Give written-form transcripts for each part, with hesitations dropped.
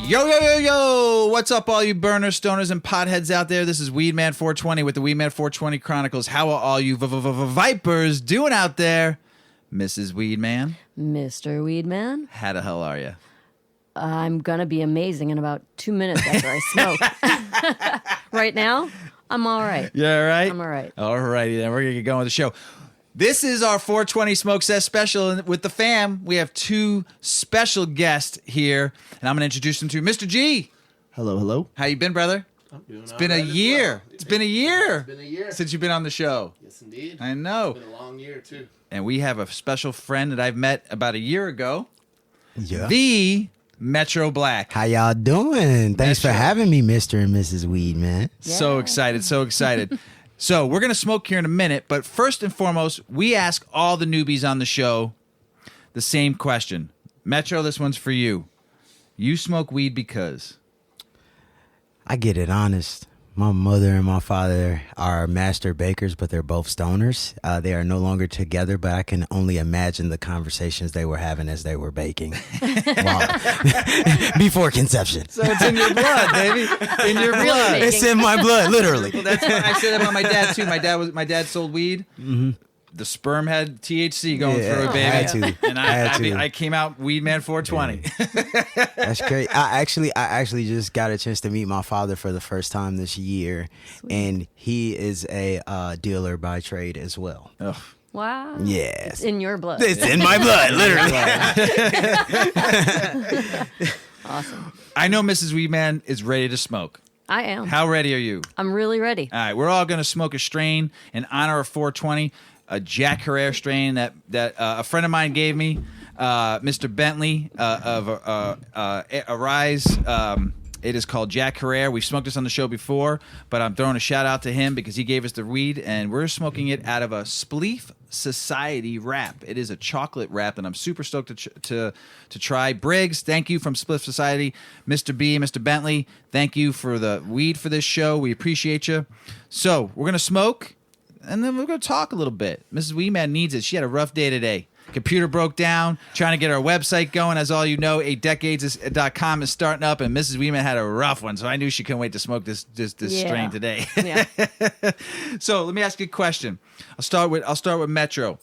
Yo, yo, yo, yo! What's up, all you burners, stoners, and potheads out there? This is Weedman 420 with the Weedman 420 Chronicles. How are all you vipers doing out there? Mrs. Weedman? Mr. Weedman? How the hell are you? I'm going to be amazing in about 2 minutes after I smoke. Right now, I'm all right. Yeah, all right? I'm all right. All righty, then. We're going to get going with the show. This is our 420 Smoke Sesh special, and with the fam, we have two special guests here, and I'm going to introduce them to Mr. G. Hello, hello. How you been, brother? I'm doing It's been a year. It's been a year. It's been a year since you've been on the show. Yes, indeed. I know. It's been a long year too. And we have a special friend that I've met about a year ago. Yeah. The Metro Blac. How y'all doing? Thanks for Metro. having me, Mr. and Mrs. Weed, man. So Yeah. excited, so excited. So we're going to smoke here in a minute, but first and foremost, we ask all the newbies on the show the same question. Metro, this one's for you. You smoke weed because? I get it honest. My mother and my father are master bakers, but they're both stoners. They are no longer together, but I can only imagine the conversations they were having as they were baking. Before conception. So it's in your blood, baby. In your blood. baking. It's in my blood, literally. Well, that's what I said that about my dad too. My dad sold weed. Mm-hmm. The sperm had THC going Yeah, through it, I baby. had to. And I had to. I came out Weedman 420. That's great. I actually just got a chance to meet my father for the first time this year, and he is a dealer by trade as well. Ugh. Wow. Yes. It's in your blood. It's in my blood, literally. Awesome. I know Mrs. Weedman is ready to smoke. I am. How ready are you? I'm really ready. All right, we're all going to smoke a strain in honor of 420, a Jack Herrera strain that a friend of mine gave me, Mr. Bentley of Arise. It is called Jack Herrera. We've smoked this on the show before, but I'm throwing a shout out to him because he gave us the weed, and we're smoking it out of a Spleef Society wrap. It is a chocolate wrap, and I'm super stoked to try. Briggs, thank you from Spleef Society. Mr. B, Mr. Bentley, thank you for the weed for this show. We appreciate you. So we're going to smoke, and then we're going to talk a little bit. Mrs. Weedman needs it. She had a rough day today. Computer broke down, trying to get our website going. As all you know, 8decades.com is starting up, and Mrs. Weedman had a rough one, so I knew she couldn't wait to smoke this strain today. Yeah. So let me ask you a question. I'll start with Metro.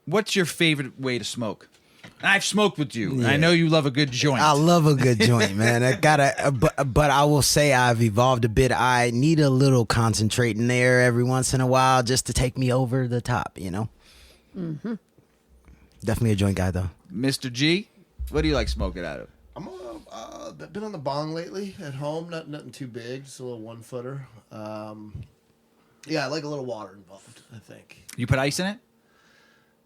What's your favorite way to smoke? I've smoked with you. And I know you love a good joint. I love a good joint, man. But I will say I've evolved a bit. I need a little concentrate in there every once in a while just to take me over the top, you know? Mm-hmm. Definitely a joint guy, though. Mr. G, what do you like smoking out of? I'm been on the bong lately at home. Nothing too big, just a little 1-footer. Yeah, I like a little water involved, I think. You put ice in it?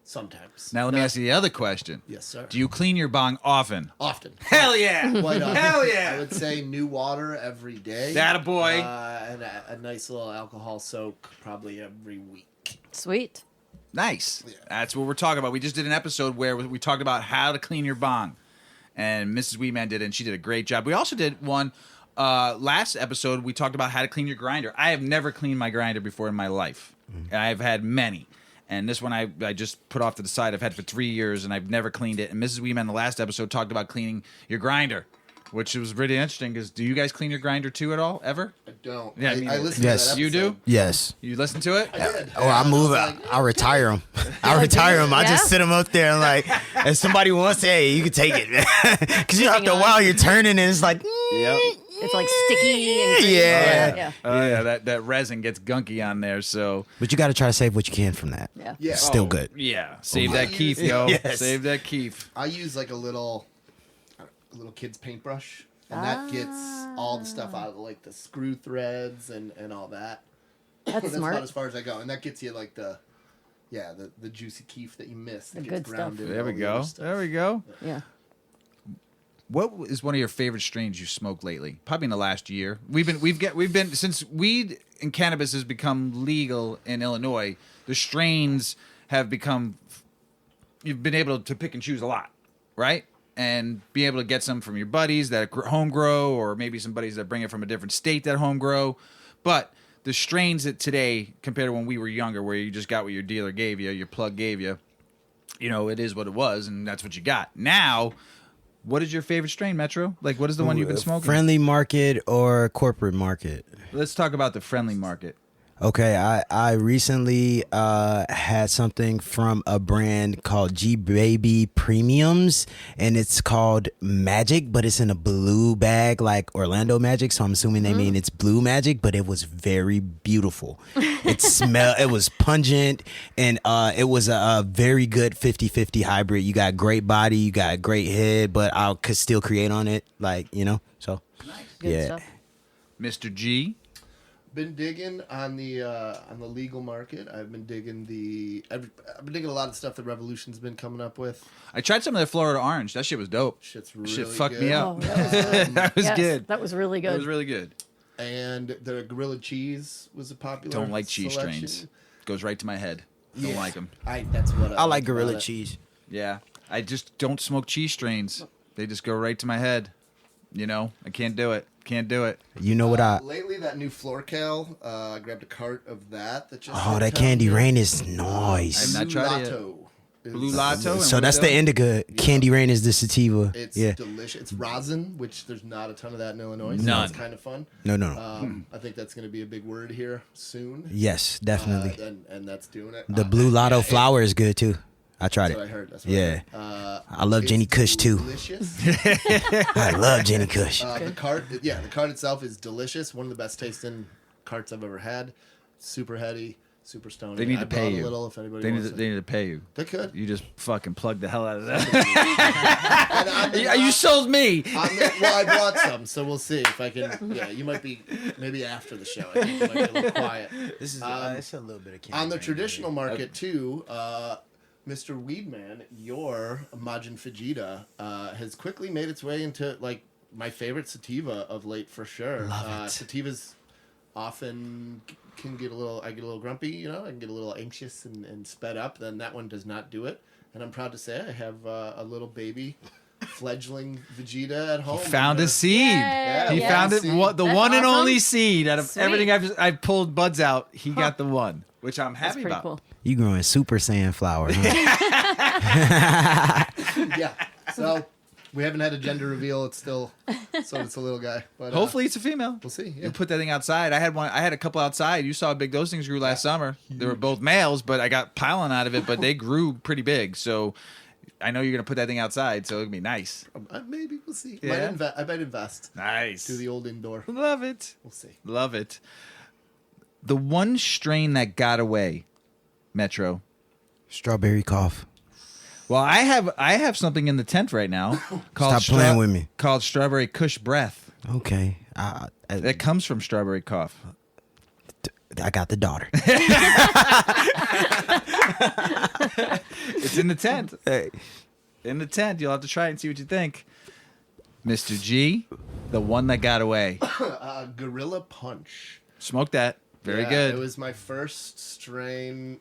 Sometimes. Now let me ask you the other question. Yes, sir. Do you clean your bong often? Often. Hell yeah! Quite often. Hell yeah! I would say new water every day. That a boy. And a nice little alcohol soak probably every week. Sweet. Nice. Yeah. That's what we're talking about. We just did an episode where we talked about how to clean your bong, and Mrs. Weedman did it, and she did a great job. We also did one last episode. We talked about how to clean your grinder. I have never cleaned my grinder before in my life. And I've had many. And this one I just put off to the side. I've had for 3 years, and I've never cleaned it. And Mrs. Weedman in the last episode talked about cleaning your grinder, which was really interesting. Because do you guys clean your grinder too at all, ever? I don't. Yeah, I mean, I listened yes. to that You do? episode. Yes. You listen to it? I did. Or I move it. I retire them. I retire them. I just Yeah. sit them up there and like, if somebody wants it, hey, you can take it, man. Because you know, after a Hang on. while, you're turning and it's like, Yep. It's like sticky and Yeah. yeah. Oh yeah, that resin gets gunky on there. So but you got to try to save what you can from that. Yeah. Yeah. It's still good. yeah, save Oh, that my. keef, yo. Yes. Save that keef. I use like a little kid's paintbrush, and that gets all the stuff out of like the screw threads and all that. That's That's smart. about as far as I go, and that gets you like the juicy keef that you miss. That The gets good stuff. ground into There we all the other go. stuff. There we go. Yeah. What is one of your favorite strains you smoked lately? Probably in the last year. We've been since weed and cannabis has become legal in Illinois. The strains have become. You've been able to pick and choose a lot, right? And be able to get some from your buddies that home grow, or maybe some buddies that bring it from a different state that home grow. But the strains that today, compared to when we were younger, where you just got what your dealer gave you, your plug gave you, you know, it is what it was, and that's what you got. Now, What is your favorite strain, Metro? Like, what is the one you've been smoking? Friendly market or corporate market? Let's talk about the friendly market. Okay, I recently had something from a brand called G Baby Premiums, and it's called Magic, but it's in a blue bag like Orlando Magic, so I'm assuming they mean it's blue magic, but it was very beautiful. It was pungent, and it was a very good 50-50 hybrid. You got great body, you got great head, but I could still create on it, like, so. Nice. Good stuff. Mr. G. Been digging on the legal market. I've been digging a lot of stuff that Revolution's been coming up with. I tried some of the Florida Orange. That shit was dope. Shit's really Shit fucked good. me up. Oh, that was, That was yes, good. That was really good. That was really good. And the Gorilla Cheese was a popular. Don't like cheese selection. strains. Goes right to my head. Don't Yeah. like them. That's what I like about Gorilla it. Cheese. Yeah. I just don't smoke cheese strains. They just go right to my head. I can't do it. Can't do it. You know what Lately, that new Florcal, I grabbed a cart of that. That just Oh, had that come. Candy Rain is nice. I've not tried it yet. Lotto is- Blue Lotto. and So what that's is the that? indica. Candy Rain is the sativa. It's Yeah. delicious. It's rosin, which there's not a ton of that in Illinois. So None. it's kind of fun. No. I think that's going to be a big word here soon. Yes, definitely. And that's doing it. The Blue Lotto yeah, flower is good too. I tried That's what I it. heard. That's what Yeah. I heard. I love Jenny It's Kush too. Delicious. I love Jenny Kush. The cart itself is delicious. One of the best tasting carts I've ever had. Super heady, super stony. They need to I pay brought you. a little if anybody They wants need to pay you. They could. You just fucking plug the hell out of that. And on the- Yeah, you sold me. well, I brought some, so we'll see if I can. Yeah, you might be maybe after the show. I think you might be a little quiet. This is it's a little bit of Candy On the Rain, traditional market too, Mr. Weedman, your Majin Fujita, has quickly made its way into like my favorite sativa of late for sure. Love it. Sativas often can get I get a little grumpy, I can get a little anxious and sped up. Then that one does not do it. And I'm proud to say I have a little baby fledgling Vegeta at home. Found a seed. Yeah, He yeah. found it. Seed. The That's one and awesome. only seed out of Sweet. everything I've pulled buds out. He got the one, which I'm That's happy pretty about. cool. You growing Super Saiyan flower, huh? Yeah. So we haven't had a gender reveal. It's a little guy. But Hopefully it's a female. we'll see. Yeah. You put that thing outside. I had a couple outside. You saw how big those things grew last summer. They were both males, but I got pollen out of it, but they grew pretty big. So I know you're gonna put that thing outside, so it'll be nice. Maybe we'll see. Yeah? I might invest. Nice. Do the old indoor. Love it. We'll see. Love it. The one strain that got away, Metro. Strawberry cough. Well, I have something in the tent right now called Stop playing with me. Called Strawberry Kush Breath. Okay. That comes from strawberry cough. I got the daughter. It's in the tent. Hey. In the tent. You'll have to try it and see what you think. Mr. G, the one that got away. Gorilla Punch. Smoke that. Very Yeah, good. It was my first strain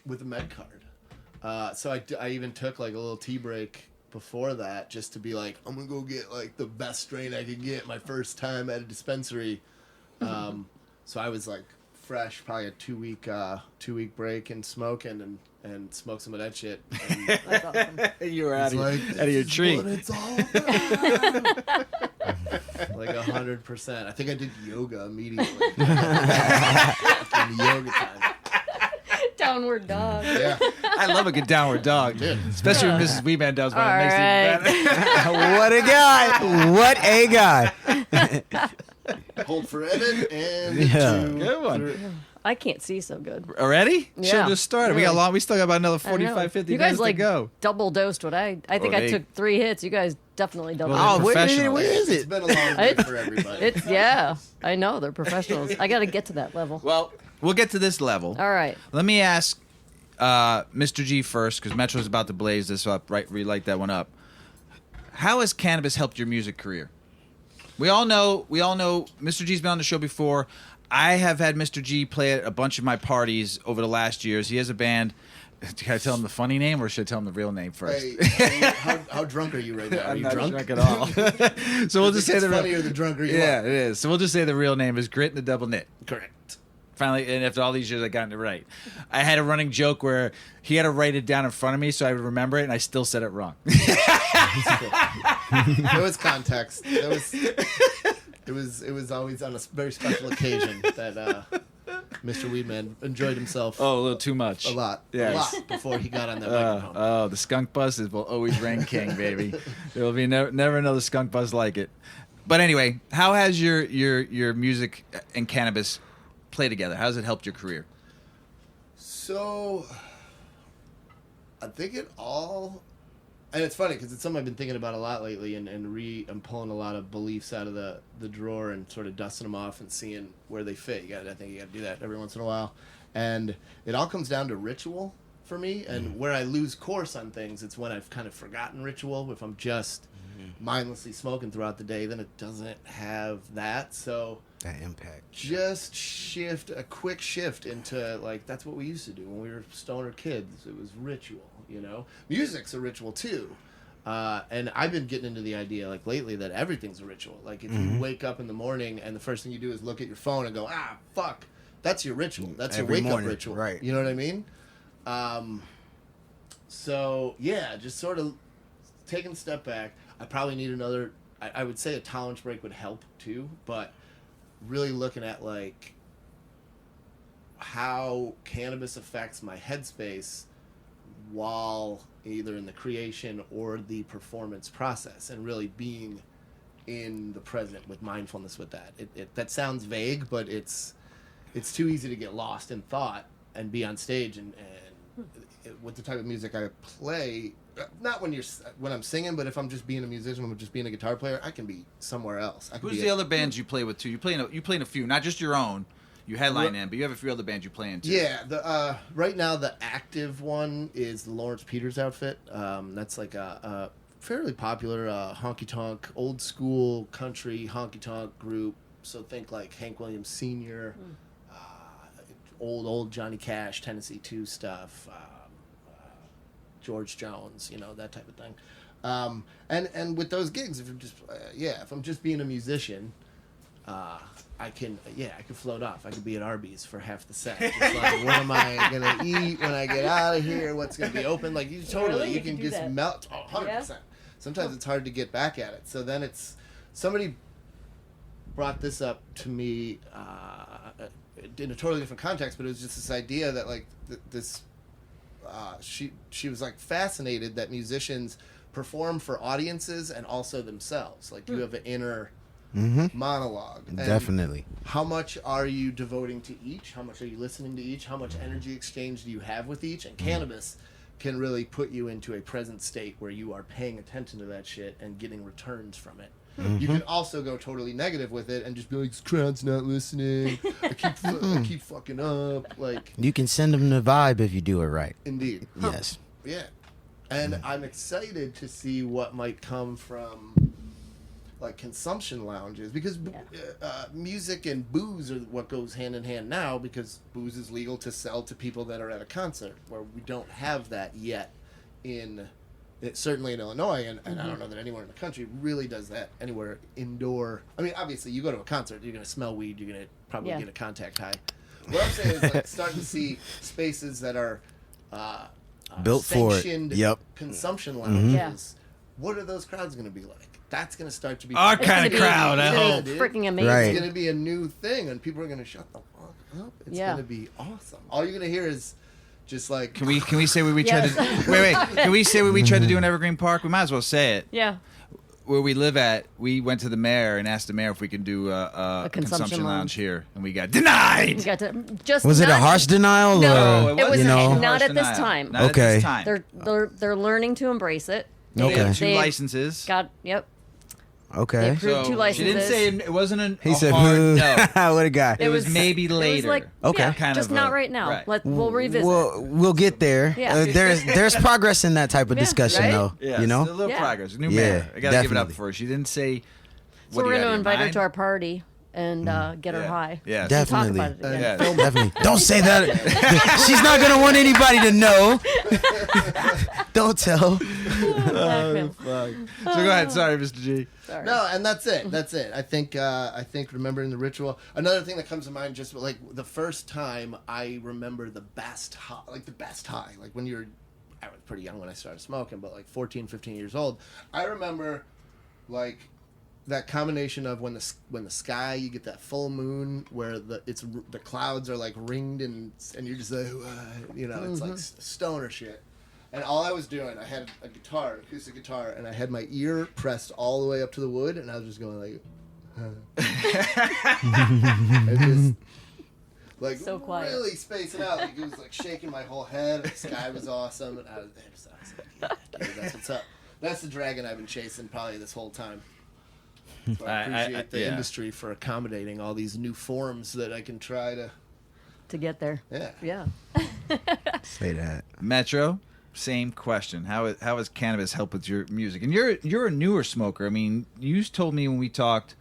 with a med card. So I even took like a little tea break before that just to be like, I'm going to go get like the best strain I could get my first time at a dispensary. So I was like fresh, probably a 2-week break and smoking and smoke some of that shit. And That's awesome. You were it's like, out of your "This is tree. what it's all about." Like 100%. I think I did yoga immediately. After the yoga time. Downward dog. Yeah. I love a good downward dog. Dude. Especially when Mrs. Weeman does one. All It makes right. it better. What a guy. What a guy. Hold for edit and Yeah. 2, Good one. 3. I can't see so good. Already? Yeah, Should just started. We got really. long. We still got about another I know. 45, 50 you guys minutes like to go. double dosed what I think Well, I took 3 hits. You guys definitely double. Well, dosed. they're professionals. Where is It's it? been a long day for everybody. It's I know they're professionals. I got to get to that level. Well, we'll get to this level. All right. Let me ask Mr. G first, because Metro's about to blaze this up. Right, relight that one up. How has cannabis helped your music career? We all know. Mr. G's been on the show before. I have had Mr. G play at a bunch of my parties over the last years. He has a band. Can I tell him the funny name, or should I tell him the real name first? Hey, how drunk are you right now? Are I'm you not drunk? at all. So we'll just say it's the real. funnier the drunker you Yeah, are. it is. So we'll just say the real name is Grit and the Double Knit. Correct. Finally, and after all these years, I got it right. I had a running joke where he had to write it down in front of me so I would remember it, and I still said it wrong. There was context. It was always on a very special occasion that Mr. Weedman enjoyed himself. Oh, a little too much. A lot. Yes. A lot before he got on that microphone. The skunk buses will always reign king, baby. There will be never another skunk buzz like it. But anyway, how has your music and cannabis play together? How has it helped your career? So, I think it all, and it's funny because it's something I've been thinking about a lot lately, and I'm pulling a lot of beliefs out of the drawer and sort of dusting them off and seeing where they fit. I think you got to do that every once in a while, and it all comes down to ritual for me. And where I lose course on things, it's when I've kind of forgotten ritual. If I'm just mindlessly smoking throughout the day, then it doesn't have that. So that impact. Just a quick shift into, like, that's what we used to do when we were stoner kids. It was ritual, you know? Music's a ritual, too. And I've been getting into the idea, like, lately that everything's a ritual. Like, if you wake up in the morning and the first thing you do is look at your phone and go, fuck, that's your ritual. That's Every your wake-up morning, ritual. right. You know what I mean? So, yeah, just sort of taking a step back. I probably need another, I would say a tolerance break would help, too, but really looking at, like, how cannabis affects my headspace while either in the creation or the performance process, and really being in the present with mindfulness with that. That sounds vague, but it's too easy to get lost in thought and be on stage and with the type of music I play. Not when I'm singing, but if I'm just being a musician, I'm just being a guitar player, I can be somewhere else. Who's the other bands you play with too? You play in a few, not just your own. You headline in, but you have a few other bands you play in too. Yeah, right now the active one is the Lawrence Peters Outfit. That's like a fairly popular honky tonk, old school country honky tonk group. So think like Hank Williams Sr., old Johnny Cash, Tennessee 2 stuff. George Jones, that type of thing. And with those gigs, if I'm just being a musician, I can float off. I could be at Arby's for half the set. Just like, what am I gonna eat when I get out of here? What's gonna be open? Like you can just that. melt 100%. Sometimes it's hard to get back at it. So then somebody brought this up to me in a totally different context, but it was just this idea that like this. She was like fascinated that musicians perform for audiences and also themselves. Like you have an inner monologue. And definitely. How much are you devoting to each? How much are you listening to each? How much energy exchange do you have with each? And cannabis can really put you into a present state where you are paying attention to that shit and getting returns from it. You can also go totally negative with it and just be like, this crowd's not listening. I keep fucking up. Like You can send them the vibe if you do it right. Indeed. Yes. Yeah. And I'm excited to see what might come from like consumption lounges, because music and booze are what goes hand in hand now, because booze is legal to sell to people that are at a concert, where we don't have that yet certainly in Illinois, and I don't know that anywhere in the country really does that anywhere indoor. I mean, obviously, you go to a concert, you're going to smell weed, you're going to probably get a contact high. What I'm saying is like starting to see spaces that are built for it. Sanctioned consumption lounges. What are those crowds going to be like? That's going to start to be our kind of crowd. I hope. Freaking amazing. Right. It's going to be a new thing, and people are going to shut the fuck up. It's going to be awesome. All you're going to hear is just like. Can we say what we tried to? Wait. Can we say what we tried to do in Evergreen Park? We might as well say it. Yeah. Where we live at, we went to the mayor and asked the mayor if we could do a consumption lounge here, and we got denied. You got to just. Was it a harsh denial? No, or, it was wasn't not a at this harsh time. denial. Not Okay. At this time. They're learning to embrace it. They have Okay. 2 licenses. Yep. They Okay. approved 2 licenses. She didn't say it wasn't He a said, hard no. what a guy. It was maybe later. It was like, Okay. Kind just of not right now. right. We'll revisit. We'll get there. Yeah. There's progress in that type of Yeah, discussion, right? though. Yeah, You know? a little Yeah. progress. New Yeah, mayor. I gotta give it up definitely. for her. She didn't say. So we're going to invite her to our party. and get her high. Yeah, And definitely. talk about it again. Yeah. Definitely. Don't say that. She's not gonna want anybody to know. Don't tell. Blackmail. So go ahead. Sorry, Mr. G. Sorry. No, and that's it. That's it. I think remembering the ritual. Another thing that comes to mind, just like the first time I remember the best high, like when I was pretty young when I started smoking, but like 14, 15 years old. I remember like that combination of when the sky, you get that full moon where the clouds are like ringed and you're just like, it's like stoner shit. And all I was doing, I had a guitar, an acoustic guitar, and I had my ear pressed all the way up to the wood, and I was just going like, and just like So quiet. really spacing out. Like it was like shaking my whole head. The sky was awesome, and I was like, yeah, that's what's up. That's the dragon I've been chasing probably this whole time. So I appreciate the industry for accommodating all these new forms that I can try To get there. Yeah. Say that. Metro. Same question. How has cannabis helped with your music? And you're a newer smoker. I mean, you told me when we talked.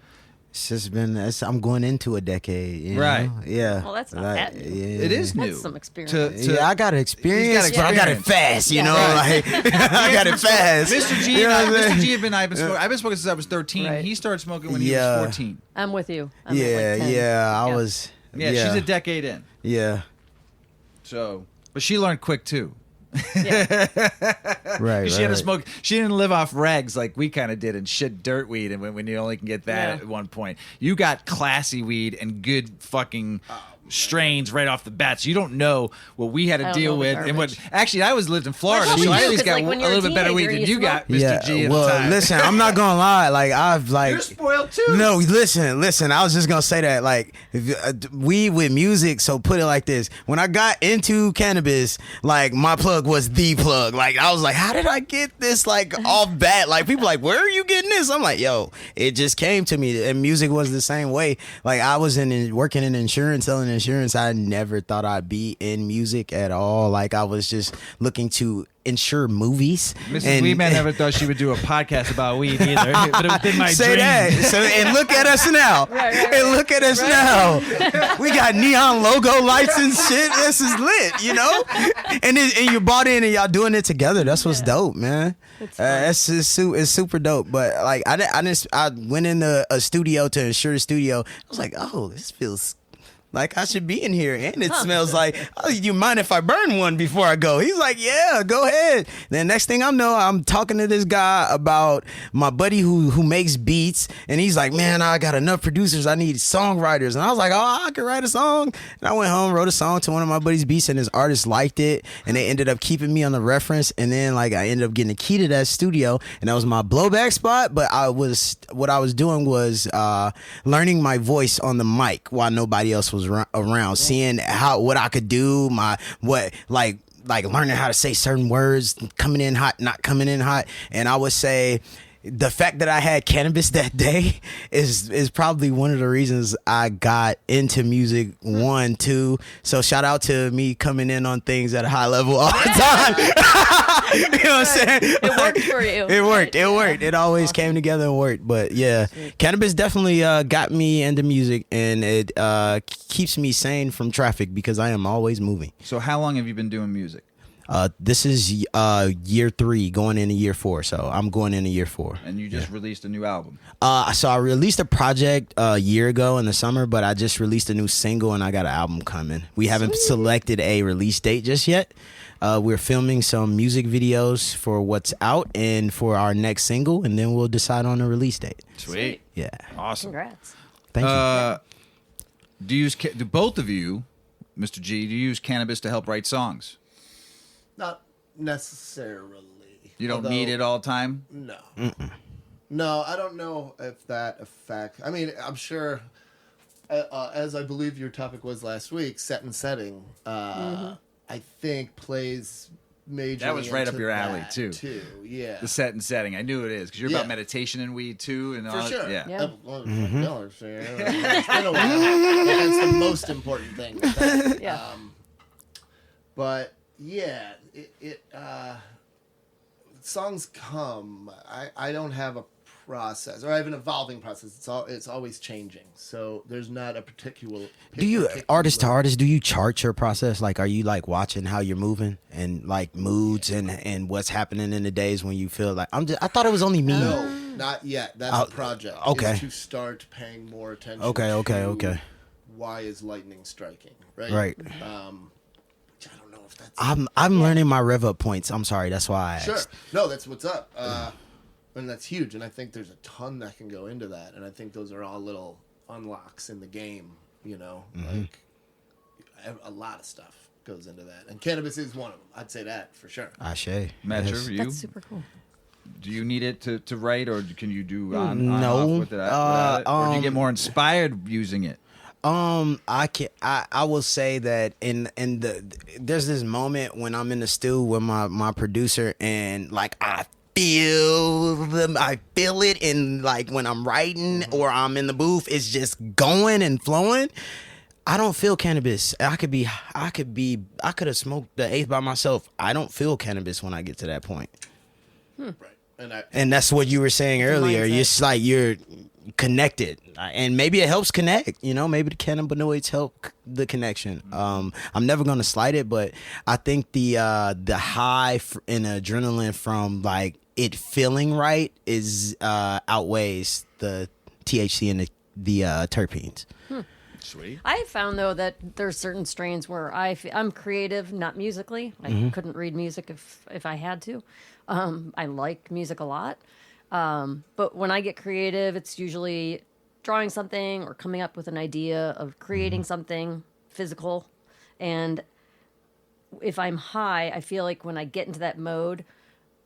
It's just been. I'm going into a decade. You Right. know? Yeah. Well, that's not that new. Yeah. It is new. That's some experience. Yeah, I got experience, but I got it fast. You know, Right. like I got it fast. Mr. G You and know I, what I'm Mr. saying? G and I've been smoking since I was 13. Right. He started smoking when he Yeah. was 14. I'm with you. I'm at Yeah, like 10. yeah. I was. Yeah, she's a decade in. Yeah. So, but she learned quick too. Right. She had to smoke. She didn't live off regs like we kind of did and shit dirt weed. And when you only can get that at one point, you got classy weed and good fucking strains right off the bat. So you don't know what we had to deal with. And what actually, I lived in Florida, Well, so I you at least do, 'cause, got like, when a you're a little bit better weed teenager, than you you got, Mr. Yeah, G at well, the time. listen, I'm not gonna lie. Like I've like You're spoiled too. No, listen. I was just gonna say that like weed with music. So put it like this: when I got into cannabis, like my plug was the plug. Like I was like, how did I get this like off bat? Like people like, where are you getting this? I'm like, yo, it just came to me. And music was the same way. Like I was working in insurance, selling insurance. I never thought I'd be in music at all. Like I was just looking to insure movies. Mrs. Weedman never thought she would do a podcast about weed either, but it was in my Say dream. that. So, and look at us now. And look at us now. We got neon logo lights and shit. This is lit, you know? And you bought in and y'all doing it together. That's what's dope, man. It's super dope. But like I went in a studio to insure the studio. I was like, oh, this feels like I should be in here, and it smells like, oh, you mind if I burn one before I go? He's like, yeah, go ahead. Then next thing I know, I'm talking to this guy about my buddy who makes beats, and he's like, man, I got enough producers. I need songwriters. And I was like, oh, I can write a song. And I went home, wrote a song to one of my buddy's beats, and his artist liked it, and they ended up keeping me on the reference. And then like I ended up getting a key to that studio, and that was my blowback spot. But what I was doing was learning my voice on the mic while nobody else was around, seeing what I could do, like learning how to say certain words, coming in hot, not coming in hot. And I would say the fact that I had cannabis that day is probably one of the reasons I got into music. 1, 2. So shout out to me coming in on things at a high level all the time. You know what I'm saying? It worked for you. It worked. It worked. It always came together and worked. But yeah, cannabis definitely got me into music, and it keeps me sane from traffic because I am always moving. So how long have you been doing music? This is year 3 going into year 4. So I'm going into year 4. And you just released a new album. So I released a project a year ago in the summer, but I just released a new single and I got an album coming. We haven't selected a release date just yet. We're filming some music videos for what's out and for our next single, and then we'll decide on a release date. Sweet. Yeah. Awesome. Congrats. Thank you. Do both of you, Mr. G, do you use cannabis to help write songs? Not necessarily. You don't need it all the time? No. No, I don't know if that affects. I mean, I'm sure, as I believe your topic was last week, set and setting, I think plays major. That was right up your alley, too. Yeah. The set and setting. I knew it is, because you're about meditation and weed, too. And For all sure. Yeah. Yeah. It's been a while. That's the most important thing. Yeah. But yeah, it songs come. I don't have a process, or I have an evolving process. It's always changing. So there's not a particular. Do you artist to artist? Do you chart your process? Like, are you like watching how you're moving and like moods and what's happening in the days when you feel like I thought it was only me. No, not yet. That's a project. Okay. Is to start paying more attention. Okay. Why is lightning striking? Right. Right. Which I don't know if that's. I'm learning my rev up points. I'm sorry. That's why I asked. Sure. No, that's what's up. And that's huge. And I think there's a ton that can go into that. And I think those are all little unlocks in the game, like a lot of stuff goes into that. And cannabis is one of them. I'd say that for sure. Ashe. Matt, Yes. you? That's super cool. Do you need it to write, or can you do on No. off with it? Or do you get more inspired using it? I will say that there's this moment when I'm in the stew with my producer, and like I feel it, and like when I'm writing or I'm in the booth, it's just going and flowing. I don't feel cannabis. I could have smoked the eighth by myself. I don't feel cannabis when I get to that point. Right. And that's what you were saying earlier. mindset. It's like you're connected, and maybe it helps connect. Maybe the cannabinoids help the connection. I'm never gonna slight it, but I think the high and adrenaline from like it feeling right is outweighs the THC and the terpenes. Sweet. I have found though that there's certain strains where I'm creative, not musically. I couldn't read music if I had to. I like music a lot, but when I get creative, it's usually drawing something or coming up with an idea of creating something physical. And if I'm high, I feel like when I get into that mode,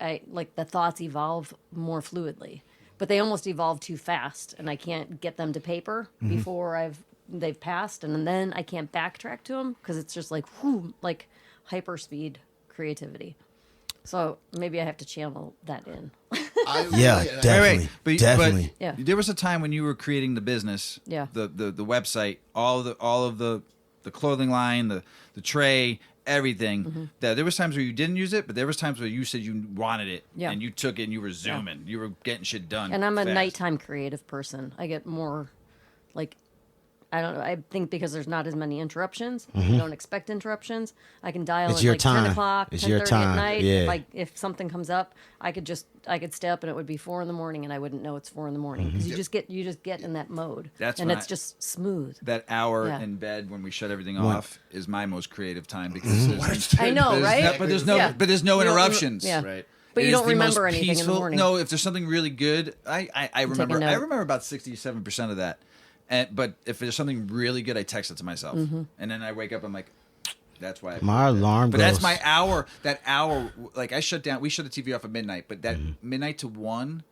like the thoughts evolve more fluidly, but they almost evolve too fast, and I can't get them to paper before they've passed, and then I can't backtrack to them because it's just like like hyper speed creativity. So maybe I have to channel that in. Definitely. Definitely. Yeah. There was a time when you were creating the business, Yeah. the website, all of the clothing line, the tray, everything. That there was times where you didn't use it, but there was times where you said you wanted it, Yeah. and you took it and you were zooming, you were getting shit done. And I'm a fast. nighttime creative person. I get more, like, I don't know. I think because there's not as many interruptions, I don't expect interruptions. I can dial It's in your like time. 10 o'clock, It's 10:30 your time. at night. Yeah. If something comes up, I could stay up and it would be 4 a.m, and I wouldn't know it's 4 a.m, because you just get in that mode. That's and when it's just smooth. That hour Yeah. in bed when we shut everything off is my most creative time because there's, I know, right? but there's no Yeah. but there's no You don't interruptions. Yeah. Right. But It you is don't the most remember anything in the peaceful- morning. No, if there's something really good, I remember. note. I remember about 67% of that. But if there's something really good, I text it to myself, and then I wake up. I'm like, that's why. My alarm But goes. that's my hour. That hour, like I shut down. We shut the TV off at midnight. But that midnight to 1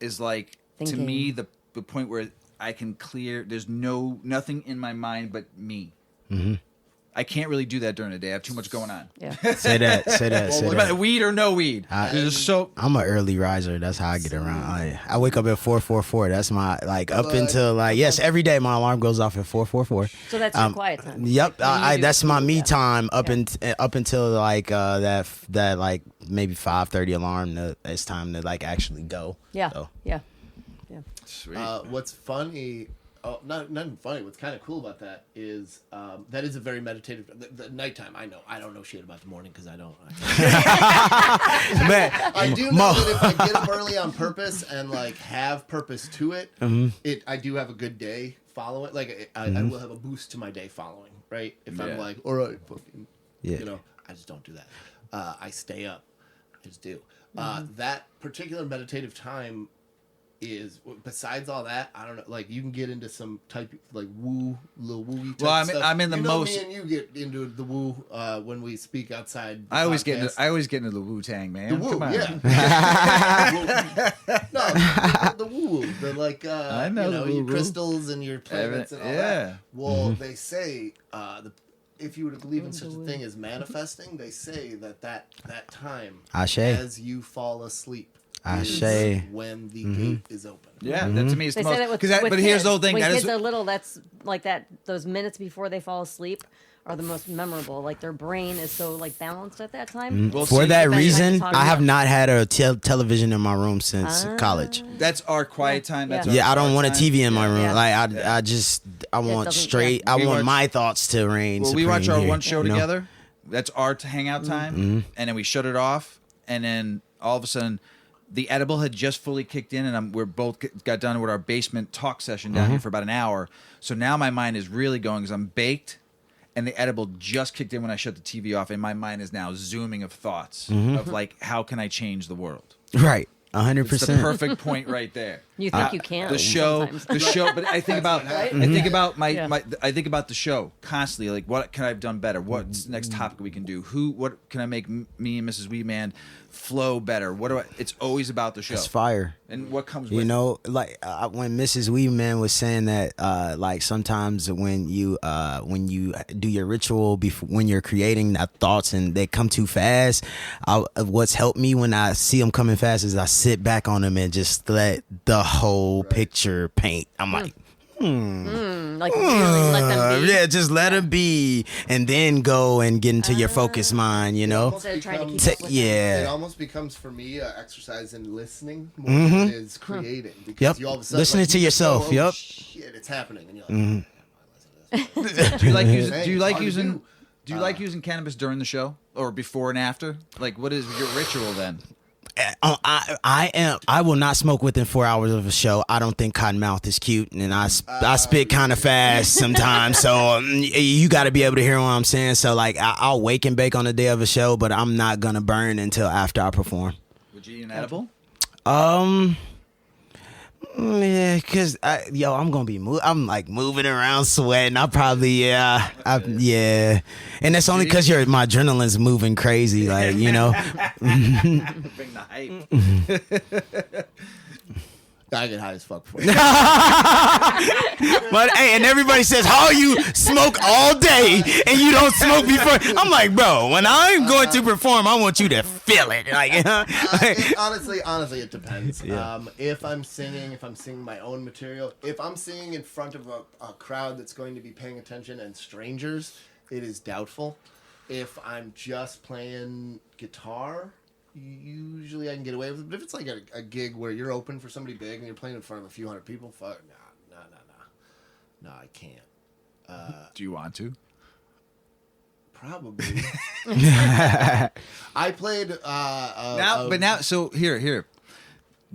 is like to me the point where I can clear. There's nothing in my mind but me. I can't really do that during the day. I have too much going on. Yeah. Say that. But weed or no weed, there's so. I'm an early riser. That's how I get around. I wake up at 4:44. That's my up until yes, every day my alarm goes off at 4:44. So that's your quiet time. Yep, When you do that's my me yeah. time up until like that like maybe 5:30 alarm. It's time to like actually go. Yeah. So. Yeah. Sweet. What's funny? Oh, nothing funny. What's kind of cool about that is that is a very meditative. The nighttime, I know. I don't know shit about the morning because I don't. Man, I do know that if I get up early on purpose and like have purpose to it, I do have a good day following. Like I will have a boost to my day following. Right? If I'm like, all right, fucking, I just don't do that. I stay up. I just do. That particular meditative time is, besides all that, I don't know, like you can get into some type like little woo-y type stuff. I'm in the most. Me and you get into the woo when we speak outside. I always get podcast. into the Wu-Tang, man. The woo, Come on. yeah. the woo, the like, I know the your woo-woo. crystals and your planets and all Yeah. that. Well, they say if you were to believe in such a thing as manifesting, they say that time Ashe. as you fall asleep. Ashe. Is when the gate is open. Yeah, that to me is They the say most. that with But here's the whole thing. When That kids is are little, that's like that. Those minutes before they fall asleep are the most memorable. Like their brain is so like balanced at that time. Well, For see, that Spend time reason, talking I have about- not had a television in my room since college. That's our quiet time. That's Yeah. our Yeah, I don't quiet want a time. TV in my room. Yeah. Like I want doesn't- straight. yeah. I We want watch- my thoughts to reign. Well, we watch supreme our here, one show you know? together. That's our hangout time, and then we shut it off, and then all of a sudden, the edible had just fully kicked in, and we're both got done with our basement talk session down here for about an hour. So now my mind is really going because I'm baked, and the edible just kicked in when I shut the TV off, and my mind is now zooming of thoughts of like, how can I change the world? Right, It's the 100%. perfect point right there. You think you can The show, sometimes. the show. But I think about, Right? I think about Yeah. I think about the show constantly. Like, what can I have done better? What's the next topic we can do? What can I make me and Mrs. Weeman flow better? What do I? It's always about the show. It's fire. And what comes with You it. know, like when Mrs. Weeman was saying that, like sometimes when you do your ritual before when you're creating that thoughts and they come too fast, what's helped me when I see them coming fast is I sit back on them and just let the whole picture paint. I'm like. Like really let them be. Yeah, just let them be, and then go and get into your focus mind. You know, Instead of trying to keep becomes- up with It yeah. almost becomes for me an exercise in listening more than it is creating. Because Yep. you all of a sudden Listening like, to you just yourself, go, oh, yep. shit, it's happening, and you're like, Do you like using? Saying Do you it's like hard to using? do. Do you like using cannabis during the show or before and after? Like, what is your ritual then? I will not smoke within 4 hours of a show. I don't think Cottonmouth is cute, and I spit kind of fast sometimes. So you got to be able to hear what I'm saying. So like I'll wake and bake on the day of a show, but I'm not gonna burn until after I perform. Would you eat an edible? Yeah, cause I'm gonna be I'm like moving around, sweating. I probably yeah, and that's only cause my adrenaline's moving crazy, like you know. Bring the hype. I get high as fuck for it. But hey, and everybody says, "How you smoke all day and you don't smoke before?" I'm like, bro, when I'm going to perform, I want you to feel it. Like, Honestly, it depends. Yeah. If I'm singing my own material, if I'm singing in front of a crowd that's going to be paying attention and strangers, it is doubtful. If I'm just playing guitar, usually I can get away with it. But if it's like a gig where you're open for somebody big and you're playing in front of a few hundred people, fuck, no, I can't. Do you want to? Probably. I played Now, so here.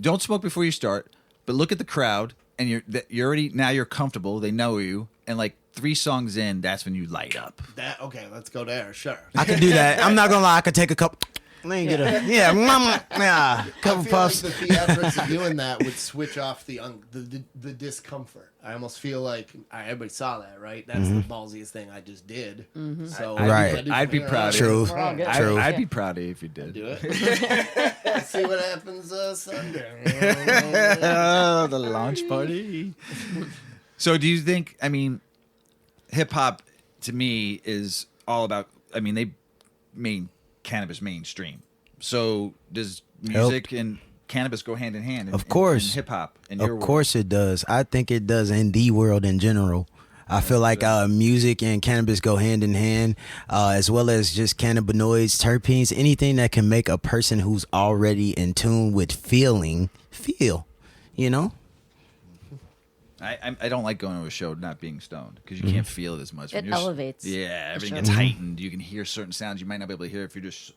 Don't smoke before you start, but look at the crowd, and you're already now you're comfortable. They know you, and like 3 songs in, that's when you light up. that. Okay, let's go there. Sure. I could do that. I'm not gonna lie. I could take a couple. Let me get a couple I feel puffs. like the theatrics of doing that would switch off the discomfort. I almost feel like everybody saw that, right? That's the ballsiest thing I just did. So Right. I'd be proud of you. Truth. We're all good. True. I'd be proud of you if you did. do it. Let's see what happens Sunday. The launch party. So, do you think? I mean, hip hop to me is all about. I mean, they made cannabis mainstream. So, does music and cannabis go hand in hand? Of course. hip hop. Of course it does. I think it does in the world in general. I feel like music and cannabis go hand in hand, as well as just cannabinoids, terpenes, anything that can make a person who's already in tune with feel, you know? I don't like going to a show not being stoned because you can't feel it as much. It When you're elevates Yeah, the everything show. gets heightened. You can hear certain sounds you might not be able to hear if you're just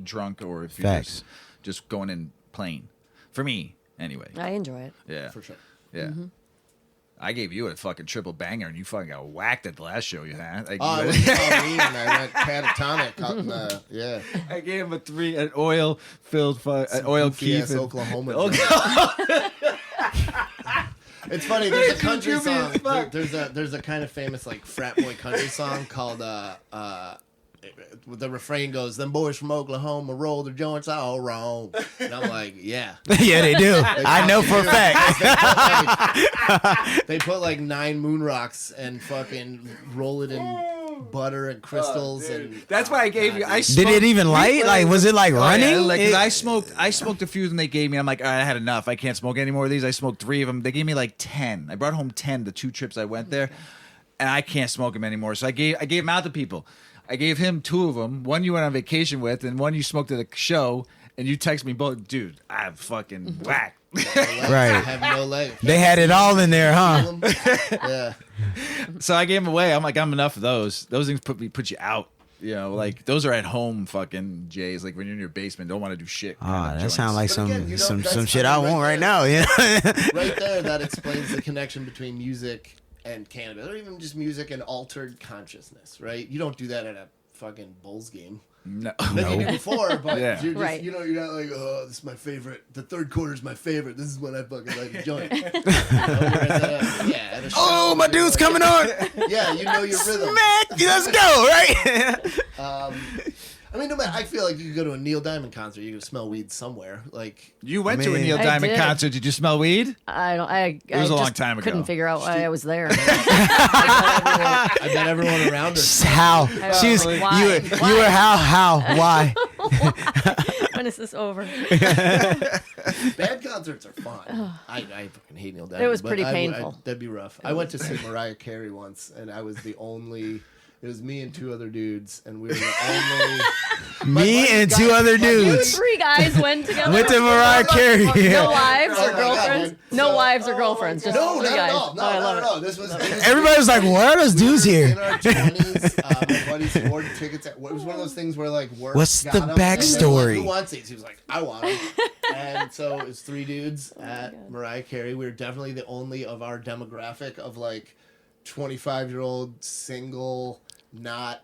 drunk or if you're Facts. just going in plain. For me, anyway. I enjoy it. Yeah, For sure. yeah. I gave you a fucking triple banger and you fucking got whacked at the last show you had. Like, Oh, it was Halloween, and I went catatonic out in the, yeah. I gave him an oil filled oil Goofy-ass keef. Oklahoma. Oh, It's funny. There's a It's country goofy as song. fuck. There's a kind of famous like frat boy country song called the refrain goes, "Them boys from Oklahoma roll their joints all wrong," and I'm like, yeah. Yeah, they do. I know for a fact. They put like 9 moon rocks and fucking roll it in butter and crystals and. That's why I gave you. I Did smoked- it even light? Like, was it like running? Yeah, like 'cause It- I smoked a few of them they gave me. I'm like, all right, I had enough. I can't smoke any more of these. I smoked 3 of them. They gave me like 10. I brought home 10 the 2 trips I went there. and I can't smoke them anymore. So I gave them out to people. I gave him 2 of them. One you went on vacation with, and one you smoked at a show. And you text me both, dude. I'm fucking whack. Right. I have no legs. They had it all in there, huh? Yeah. So I gave them away. I'm like, I'm enough of those. Those things put you out. You know, like those are at home fucking J's. Like when you're in your basement, don't want to do shit. That sounds like But again, you know, some that's shit I right want right there. now. Yeah. Right there, that explains the connection between music and cannabis, or even just music and altered consciousness, right? You don't do that at a fucking Bulls game. No. Maybe you did before, but Yeah. you're just, Right. you know, you're not like, oh, this is my favorite. The third quarter is my favorite. This is when I fucking like a joint. You know, at a show, Oh, my you're dude's like- coming on. Yeah, you know your rhythm. Smack. Let's go. Right. I mean, no matter. I feel like you could go to a Neil Diamond concert, you could smell weed somewhere. Like, You went to a mean- Neil I Diamond did. concert. Did you smell weed? I was a long just time ago. Couldn't figure out why I was there. I bet everyone around her. How? She was. Why? You were how? Why? When is this over? Bad concerts are fun. I fucking hate Neil Diamond. It was but pretty I- painful. that'd be rough. I went to see Mariah Carey once, and I was the only. It was me and 2 other dudes, and we were the only. Me and 2 other dudes 3 guys went together. went to Mariah Carey. No wives Oh or my God, girlfriends. man. No So- wives or girlfriends. Just No, 3 not guys. at all. No, Oh, I love not at it. all. This was. Everybody was like, "Where are those dudes In here?" our 20s, my buddy scored tickets. It was one of those things where like work. What's got the 'em, and they were backstory? Like, who wants these? He was like, I want them. And so it was 3 dudes at Mariah Carey. We were definitely the only of our demographic of like 25-year-old single, not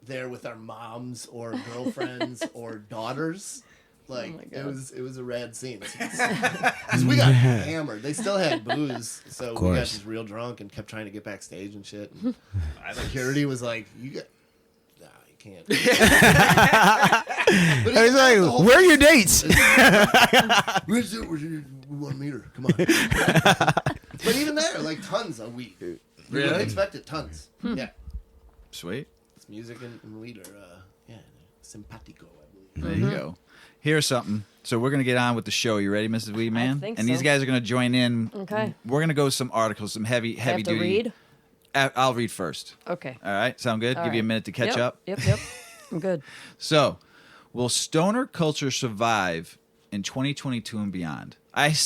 there with our moms or girlfriends or daughters. Like my it God. was a rad scene. Because we got hammered. They still had booze, so we got course. just real drunk and kept trying to get backstage and shit. And security was like, "You got, nah, you can't." But I was like, "Where are your dates?" we want to meet her. Come on. But even there, like tons of weed. You Really? wouldn't expect it. Tons. Yeah. Sweet. It's music and weed are simpatico, I believe. There you go. Here's something. So we're gonna get on with the show. You ready, Mrs. Weed Man? think and these so. guys are gonna join in. Okay. We're gonna go with some articles, some heavy I have to duty. read? I'll read first. Okay. All right. Sound good? All Give you a right. minute to catch Yep, up. Yep. I'm good. So, will stoner culture survive in 2022 and beyond? I've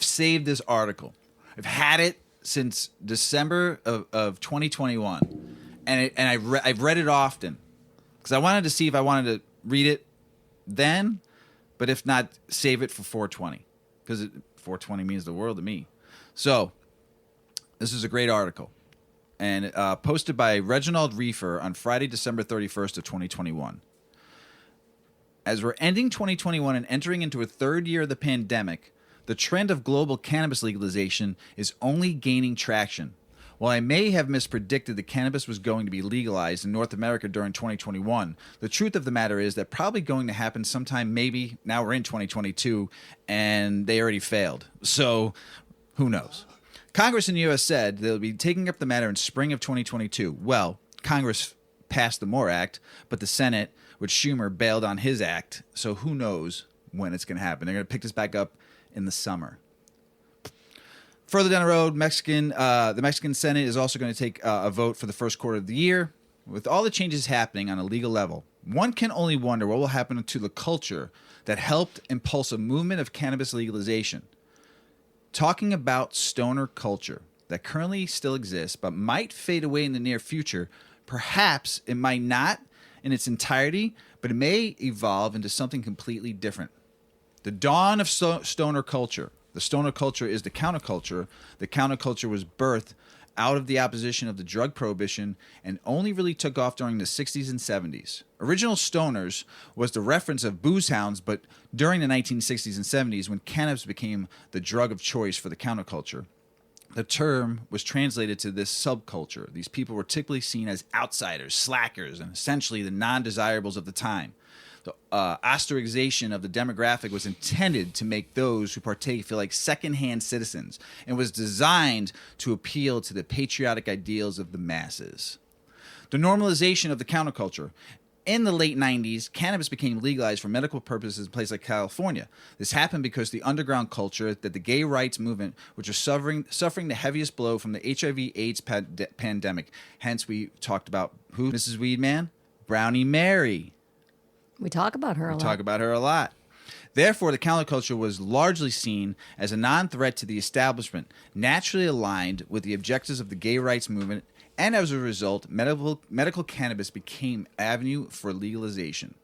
saved this article. I've had it since December of 2021, and I've read it often because I wanted to see if I wanted to read it then, but if not, save it for 420 because 420 means the world to me. So, this is a great article. And posted by Reginald Reefer on Friday, December 31st of 2021. As we're ending 2021 and entering into a 3rd year of the pandemic, the trend of global cannabis legalization is only gaining traction. While I may have mispredicted that cannabis was going to be legalized in North America during 2021, the truth of the matter is that probably going to happen sometime maybe, now we're in 2022, and they already failed. So, who knows? Congress in the U.S. said they'll be taking up the matter in spring of 2022. Well, Congress passed the MORE Act, but the Senate, with Schumer, bailed on his act. So who knows when it's going to happen. They're going to pick this back up in the summer. Further down the road, the Mexican Senate is also going to take a vote for the first quarter of the year. With all the changes happening on a legal level, one can only wonder what will happen to the culture that helped impulse a movement of cannabis legalization. Talking about stoner culture that currently still exists but might fade away in the near future, perhaps it might not in its entirety, but it may evolve into something completely different. The dawn of stoner culture. The stoner culture is the counterculture. The counterculture was birthed out of the opposition of the drug prohibition and only really took off during the 60s and 70s. Original stoners was the reference of booze hounds, but during the 1960s and 70s, when cannabis became the drug of choice for the counterculture, the term was translated to this subculture. These people were typically seen as outsiders, slackers, and essentially the non-desirables of the time. The ostracization of the demographic was intended to make those who partake feel like secondhand citizens and was designed to appeal to the patriotic ideals of the masses. The normalization of the counterculture. In the late 90s, cannabis became legalized for medical purposes in places like California. This happened because the underground culture that the gay rights movement, which was suffering the heaviest blow from the HIV/AIDS pandemic. Hence, we talked about who? Mrs. Weedman? Brownie Mary. We talk about her a lot. Talk about her a lot. Therefore, the counterculture was largely seen as a non-threat to the establishment, naturally aligned with the objectives of the gay rights movement, and as a result, medical cannabis became avenue for legalization.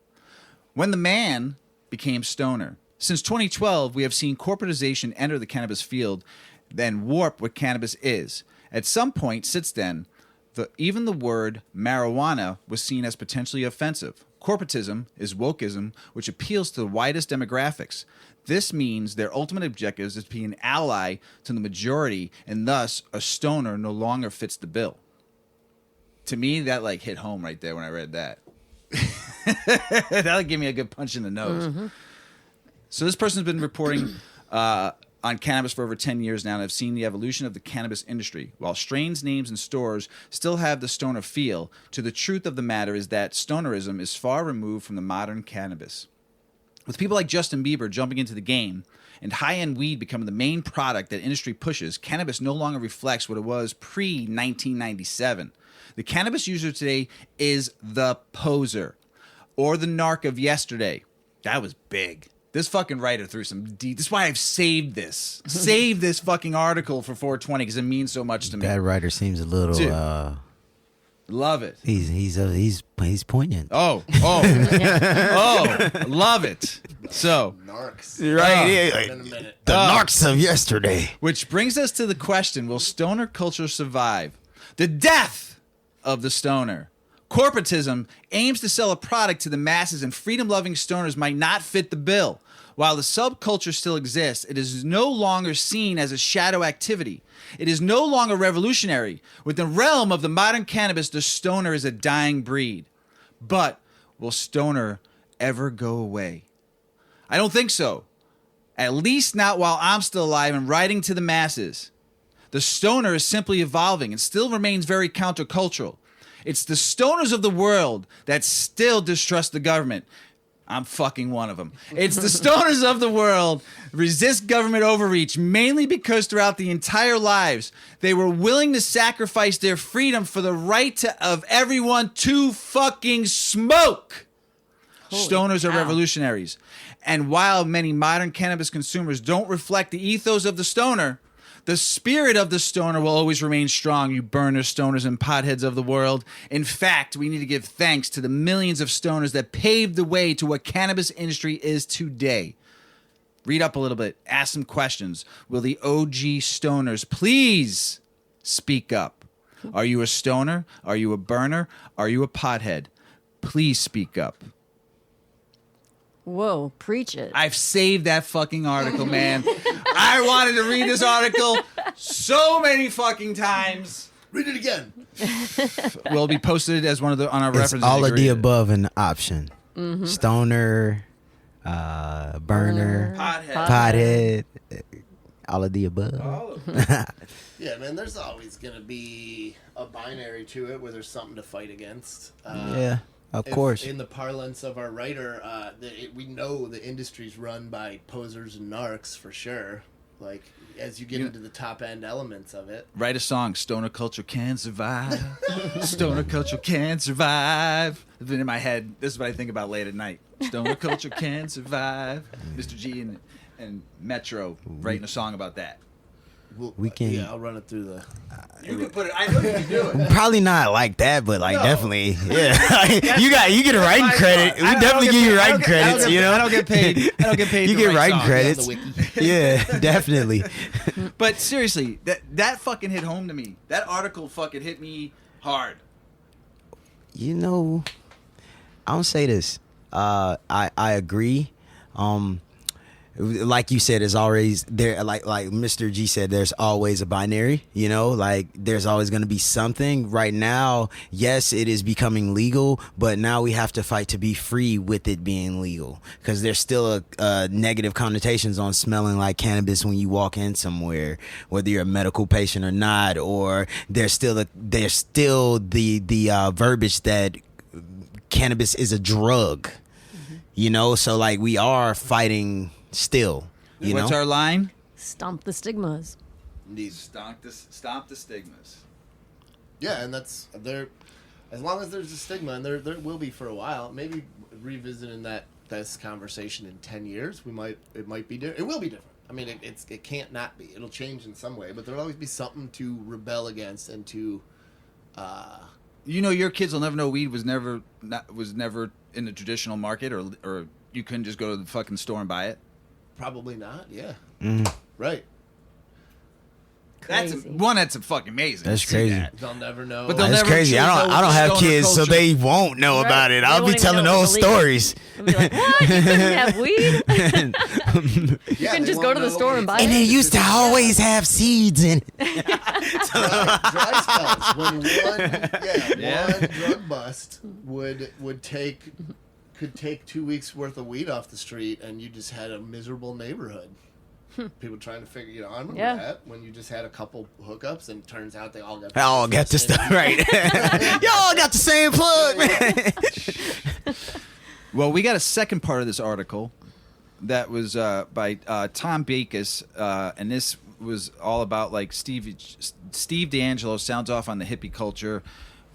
When the man became stoner. Since 2012, we have seen corporatization enter the cannabis field, then warp what cannabis is. At some point since then, even the word marijuana was seen as potentially offensive. Corporatism is wokeism, which appeals to the widest demographics. This means their ultimate objective is to be an ally to the majority, and thus a stoner no longer fits the bill. To me, that like hit home right there when I read that. That'll give me a good punch in the nose. Mm-hmm. So this person's been reporting on cannabis for over 10 years now, and have seen the evolution of the cannabis industry. While strains, names, and stores still have the stoner feel, to the truth of the matter is that stonerism is far removed from the modern cannabis. With people like Justin Bieber jumping into the game and high-end weed becoming the main product that industry pushes, cannabis no longer reflects what it was pre-1997. The cannabis user today is the poser, or the narc of yesterday. That was big. This fucking writer threw some deep. That's why I've saved this. Save this fucking article for 420 because it means so much to me. That writer seems a little. Dude, love it. He's poignant. Oh, love it. So Narcs. Right. In a minute. The narcs of yesterday. Which brings us to the question: will stoner culture survive the death of the stoner? Corporatism aims to sell a product to the masses, and freedom-loving stoners might not fit the bill. While the subculture still exists, it is no longer seen as a shadow activity. It is no longer revolutionary. Within the realm of the modern cannabis, the stoner is a dying breed. But will stoner ever go away? I don't think so. At least not while I'm still alive and writing to the masses. The stoner is simply evolving and still remains very countercultural. It's the stoners of the world that still distrust the government. I'm fucking one of them. It's the stoners of the world resist government overreach, mainly because throughout the entire lives, they were willing to sacrifice their freedom for the right of everyone to fucking smoke. Holy Stoners are cow. Revolutionaries. And while many modern cannabis consumers don't reflect the ethos of the stoner, the spirit of the stoner will always remain strong, you burners, stoners, and potheads of the world. In fact, we need to give thanks to the millions of stoners that paved the way to what cannabis industry is today. Read up a little bit. Ask some questions. Will the OG stoners please speak up? Are you a stoner? Are you a burner? Are you a pothead? Please speak up. Whoa, preach it. I've saved that fucking article, man. I wanted to read this article so many fucking times. Read it again. Will be posted as one of the on our It's references. all of the Read it. above an option. Mm-hmm. Stoner, burner, pothead, all of the above. All of them. Yeah, man, there's always going to be a binary to it where there's something to fight against. Yeah, of course. In the parlance of our writer, we know the industry's run by posers and narcs for sure. Like, as you get into the top end elements of it. Write a song. Stoner culture can survive. Stoner culture can survive. It's been in my head. This is what I think about late at night. Stoner culture can survive. Mr. G and Metro writing a song about that. We can. Yeah, I'll run it through the. You can put it. I know you can do it. Probably not like that, but like No. definitely, yeah. you get a writing my credit. fault. We I don't definitely get give you paid- I writing don't get- credits. You know, I don't get paid. I don't get paid. You to get write writing songs. credits. On the wiki. Yeah, definitely. But seriously, that fucking hit home to me. That article fucking hit me hard. You know, I don't say this. I agree. Like you said, there's always there. Like Mr. G said, there's always a binary. You know, like there's always going to be something. Right now, yes, it is becoming legal, but now we have to fight to be free with it being legal, because there's still a negative connotations on smelling like cannabis when you walk in somewhere, whether you're a medical patient or not, or there's still the verbiage that cannabis is a drug. You know, so like we are fighting still. What's our line? Stomp the stigmas. Indeed. Stomp the stigmas. Yeah, and that's there. As long as there's a stigma, and there will be for a while. Maybe revisiting this conversation in 10 years, it might be different. It will be different. I mean, it can't not be. It'll change in some way, but there'll always be something to rebel against and to. Your kids will never know weed was never in the traditional market, or you couldn't just go to the fucking store and buy it. Probably not. Yeah. Mm. Right. Crazy. That's fucking amazing. That's to see crazy. that. They'll never know. But they'll That's never crazy. I don't have stoner kids, so culture. they won't know Right. about it. They I'll won't be even telling know those it's illegal. stories. I'll be like, what? You couldn't have weed? You can just go to the store and buy And it. it used to always have seeds in it. dry spells when one drug bust could take 2 weeks worth of weed off the street, and you just had a miserable neighborhood. People trying to figure, I remember that when you just had a couple hookups, and it turns out they all got The stuff right. Y'all got the same plug, man. Well, we got a second part of this article that was by Tom Backus, and this was all about like Steve D'Angelo sounds off on the hippie culture.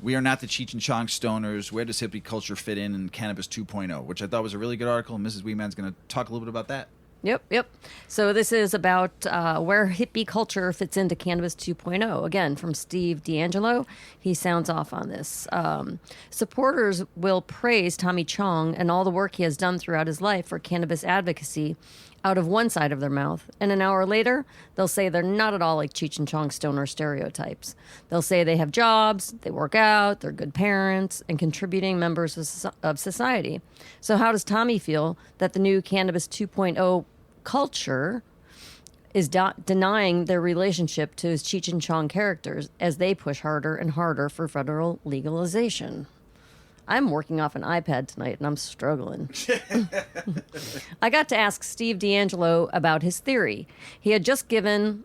We are not the Cheech and Chong stoners. Where does hippie culture fit in Cannabis 2.0? Which I thought was a really good article. And Mrs. Weeman's going to talk a little bit about that. Yep. So this is about where hippie culture fits into Cannabis 2.0. Again, from Steve D'Angelo. He sounds off on this. Supporters will praise Tommy Chong and all the work he has done throughout his life for cannabis advocacy out of one side of their mouth, and an hour later, they'll say they're not at all like Cheech and Chong stoner stereotypes. They'll say they have jobs, they work out, they're good parents, and contributing members of society. So how does Tommy feel that the new Cannabis 2.0 culture is denying their relationship to his Cheech and Chong characters as they push harder and harder for federal legalization? I'm working off an iPad tonight, and I'm struggling. I got to ask Steve D'Angelo about his theory. He had just given,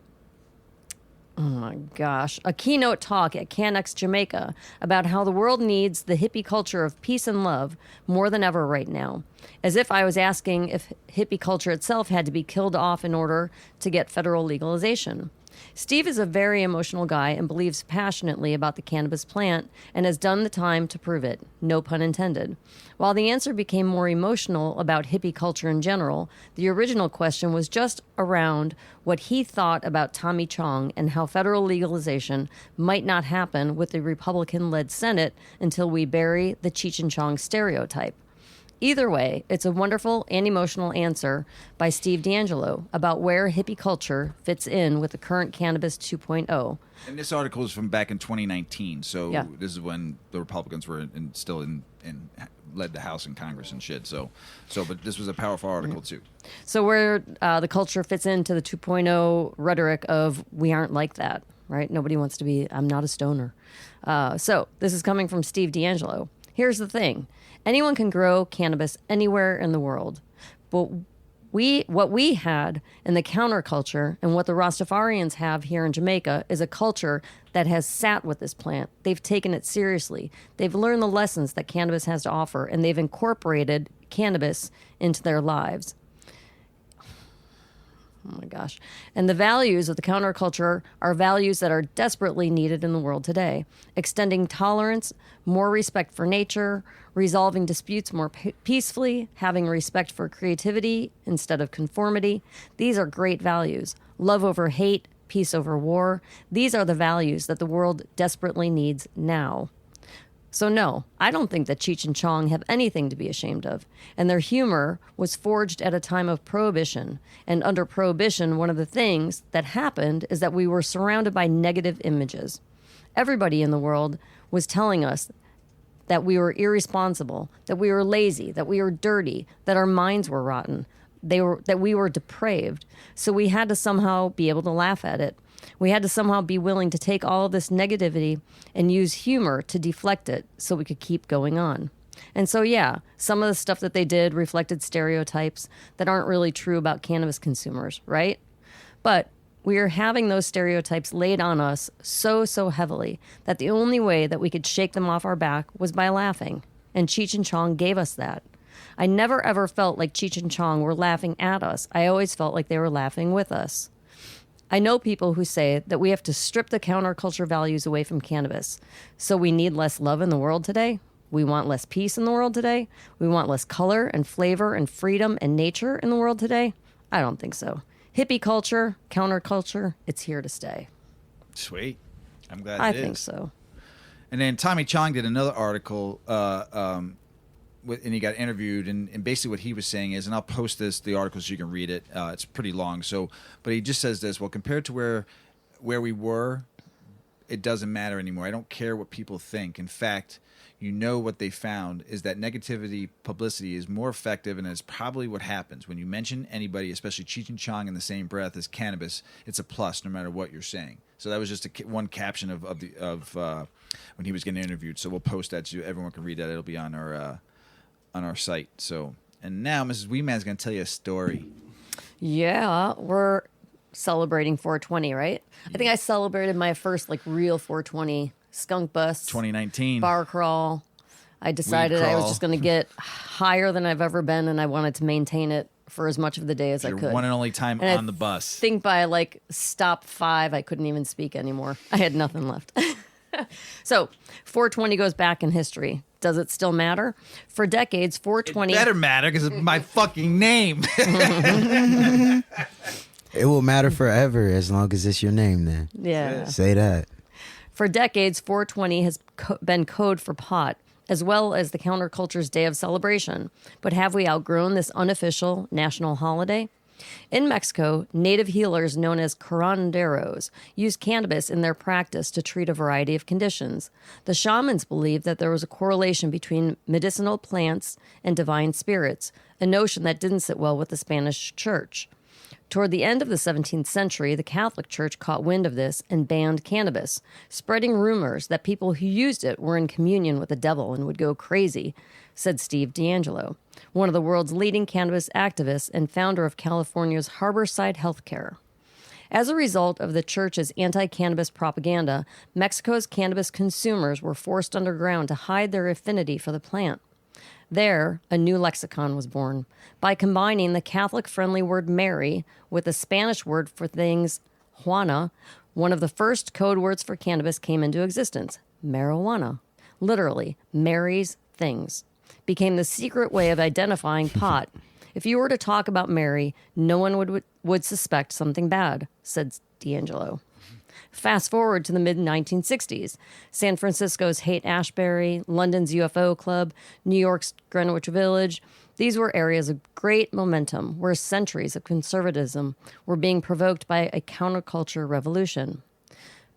a keynote talk at CanX Jamaica about how the world needs the hippie culture of peace and love more than ever right now. As if I was asking if hippie culture itself had to be killed off in order to get federal legalization. Steve is a very emotional guy and believes passionately about the cannabis plant and has done the time to prove it, no pun intended. While the answer became more emotional about hippie culture in general, the original question was just around what he thought about Tommy Chong and how federal legalization might not happen with the Republican-led Senate until we bury the Cheech and Chong stereotype. Either way, it's a wonderful and emotional answer by Steve D'Angelo about where hippie culture fits in with the current Cannabis 2.0. And this article is from back in 2019, so Yeah. this is when the Republicans were still in led the House and Congress and shit. But this was a powerful article too. So where the culture fits into the 2.0 rhetoric of we aren't like that, right? Nobody wants to be, I'm not a stoner. So this is coming from Steve D'Angelo. Here's the thing. Anyone can grow cannabis anywhere in the world. But what we had in the counterculture and what the Rastafarians have here in Jamaica is a culture that has sat with this plant. They've taken it seriously. They've learned the lessons that cannabis has to offer, and they've incorporated cannabis into their lives. Oh my gosh. And the values of the counterculture are values that are desperately needed in the world today. Extending tolerance, more respect for nature, resolving disputes more peacefully, having respect for creativity instead of conformity. These are great values. Love over hate, peace over war. These are the values that the world desperately needs now. So no, I don't think that Cheech and Chong have anything to be ashamed of. And their humor was forged at a time of Prohibition. And under Prohibition, one of the things that happened is that we were surrounded by negative images. Everybody in the world was telling us that we were irresponsible, that we were lazy, that we were dirty, that our minds were rotten, that we were depraved. So we had to somehow be able to laugh at it. We had to somehow be willing to take all of this negativity and use humor to deflect it so we could keep going on. And so, yeah, some of the stuff that they did reflected stereotypes that aren't really true about cannabis consumers, right? But we are having those stereotypes laid on us so heavily that the only way that we could shake them off our back was by laughing. and Cheech and Chong gave us that. I never ever felt like Cheech and Chong were laughing at us. I always felt like they were laughing with us. I know people who say that we have to strip the counterculture values away from cannabis. So we need less love in the world today? We want less peace in the world today? We want less color and flavor and freedom and nature in the world today? I don't think so. Hippie culture, counterculture, it's here to stay. Sweet. I'm glad I it is. think so. And then Tommy Chong did another article, and he got interviewed, and basically what he was saying is, and I'll post the article so you can read it. It's pretty long, but he just says this: well, compared to where we were, it doesn't matter anymore. I don't care what people think. In fact, what they found is that negativity publicity is more effective, and it's probably what happens when you mention anybody, especially Cheech and Chong, in the same breath as cannabis. It's a plus, no matter what you're saying. So that was just one caption of when he was getting interviewed. So we'll post that so everyone can read that. It'll be on our site. So, and now Mrs. Weeman's going to tell you a story. Yeah, we're celebrating 420, right? I think I celebrated my first real 420 skunk bus, 2019 bar crawl. I decided I was just going to get higher than I've ever been, and I wanted to maintain it for as much of the day as I could. One and only time and on the bus. I think by stop 5, I couldn't even speak anymore. I had nothing left. So 420 goes back in history. Does it still matter? For decades, 420... It better matter because it's my fucking name. It will matter forever as long as it's your name then. Yeah. Say that. For decades, 420 has been code for pot, as well as the counterculture's day of celebration. But have we outgrown this unofficial national holiday? In Mexico, native healers known as curanderos use cannabis in their practice to treat a variety of conditions. The shamans believed that there was a correlation between medicinal plants and divine spirits, a notion that didn't sit well with the Spanish church. Toward the end of the 17th century, the Catholic Church caught wind of this and banned cannabis, spreading rumors that people who used it were in communion with the devil and would go crazy, said Steve D'Angelo, one of the world's leading cannabis activists and founder of California's Harborside Healthcare. As a result of the church's anti-cannabis propaganda, Mexico's cannabis consumers were forced underground to hide their affinity for the plant. There, a new lexicon was born. By combining the Catholic-friendly word Mary with the Spanish word for things, Juana, one of the first code words for cannabis came into existence, marijuana. Literally, Mary's things. Became the secret way of identifying pot. If you were to talk about Mary, no one would suspect something bad, said D'Angelo. Fast forward to the mid-1960s. San Francisco's Haight-Ashbury, London's UFO Club, New York's Greenwich Village. These were areas of great momentum where centuries of conservatism were being provoked by a counterculture revolution.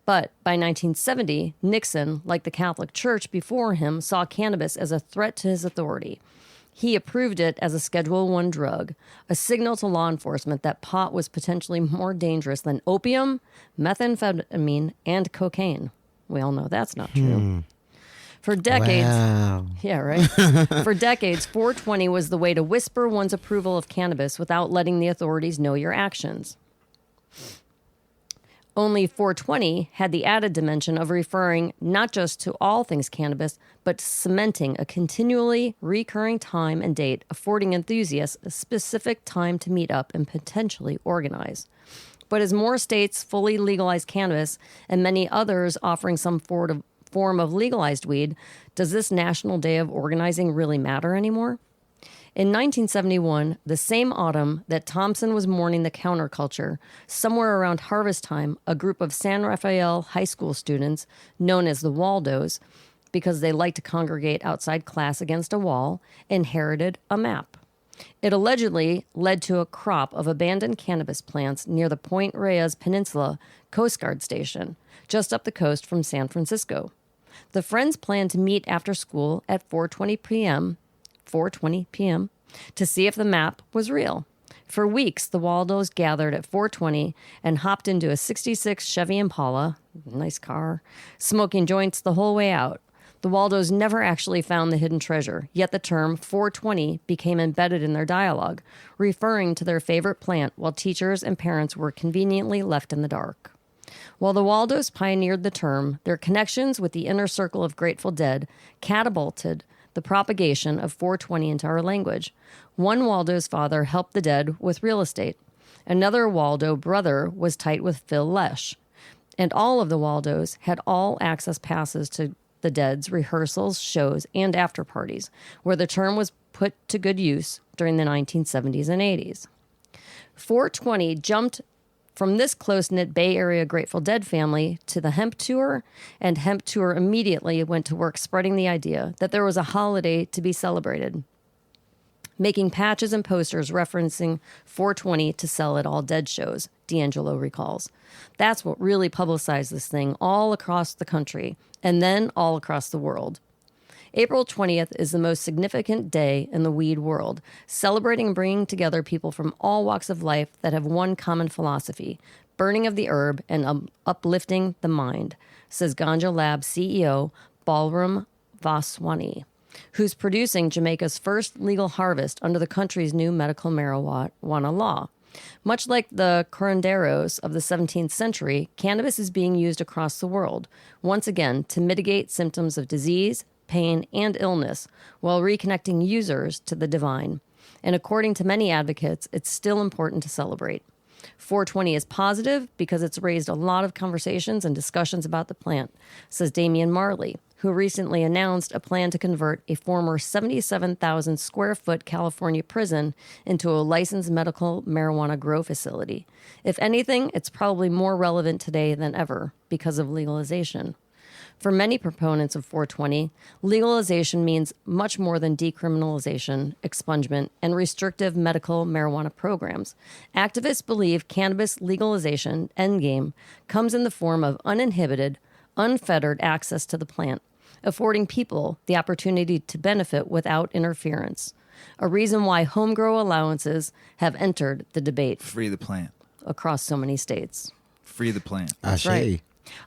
But by 1970, Nixon, like the Catholic Church before him, saw cannabis as a threat to his authority. He approved it as a Schedule I drug, a signal to law enforcement that pot was potentially more dangerous than opium, methamphetamine, and cocaine. We all know that's not true. For decades, Wow. yeah, right. For decades, 420 was the way to whisper one's approval of cannabis without letting the authorities know your actions. Only 420 had the added dimension of referring not just to all things cannabis, but cementing a continually recurring time and date, affording enthusiasts a specific time to meet up and potentially organize. But as more states fully legalize cannabis and many others offering some form of legalized weed, does this national day of organizing really matter anymore? In 1971, the same autumn that Thompson was mourning the counterculture, somewhere around harvest time, a group of San Rafael high school students, known as the Waldos, because they liked to congregate outside class against a wall, inherited a map. It allegedly led to a crop of abandoned cannabis plants near the Point Reyes Peninsula Coast Guard Station, just up the coast from San Francisco. The friends planned to meet after school at 4:20 p.m. to see if the map was real. For weeks, the Waldos gathered at 4:20 and hopped into a 66 Chevy Impala, nice car, smoking joints the whole way out. The Waldos never actually found the hidden treasure, yet the term 420 became embedded in their dialogue, referring to their favorite plant while teachers and parents were conveniently left in the dark. While the Waldos pioneered the term, their connections with the inner circle of Grateful Dead catapulted the propagation of 420 into our language. One Waldo's father helped the dead with real estate. Another Waldo brother was tight with Phil Lesh. And all of the Waldos had all access passes to the dead's rehearsals, shows, and after parties, where the term was put to good use during the 1970s and 80s. 420 jumped from this close-knit Bay Area Grateful Dead family to the Hemp Tour, and Hemp Tour immediately went to work spreading the idea that there was a holiday to be celebrated, making patches and posters referencing 420 to sell at all Dead shows, D'Angelo recalls. That's what really publicized this thing all across the country, and then all across the world. April 20th is the most significant day in the weed world, celebrating and bringing together people from all walks of life that have one common philosophy, burning of the herb and uplifting the mind, says Ganja Lab CEO Balram Vaswani, who's producing Jamaica's first legal harvest under the country's new medical marijuana law. Much like the curanderos of the 17th century, cannabis is being used across the world, once again to mitigate symptoms of disease, pain, and illness, while reconnecting users to the divine. And according to many advocates, it's still important to celebrate. 420 is positive because it's raised a lot of conversations and discussions about the plant, says Damian Marley, who recently announced a plan to convert a former 77,000 square foot California prison into a licensed medical marijuana grow facility. If anything, it's probably more relevant today than ever because of legalization. For many proponents of 420, legalization means much more than decriminalization, expungement, and restrictive medical marijuana programs. Activists believe cannabis legalization endgame comes in the form of uninhibited, unfettered access to the plant, affording people the opportunity to benefit without interference. A reason why home grow allowances have entered the debate. Free the plant. Across so many states. Free the plant. That's right.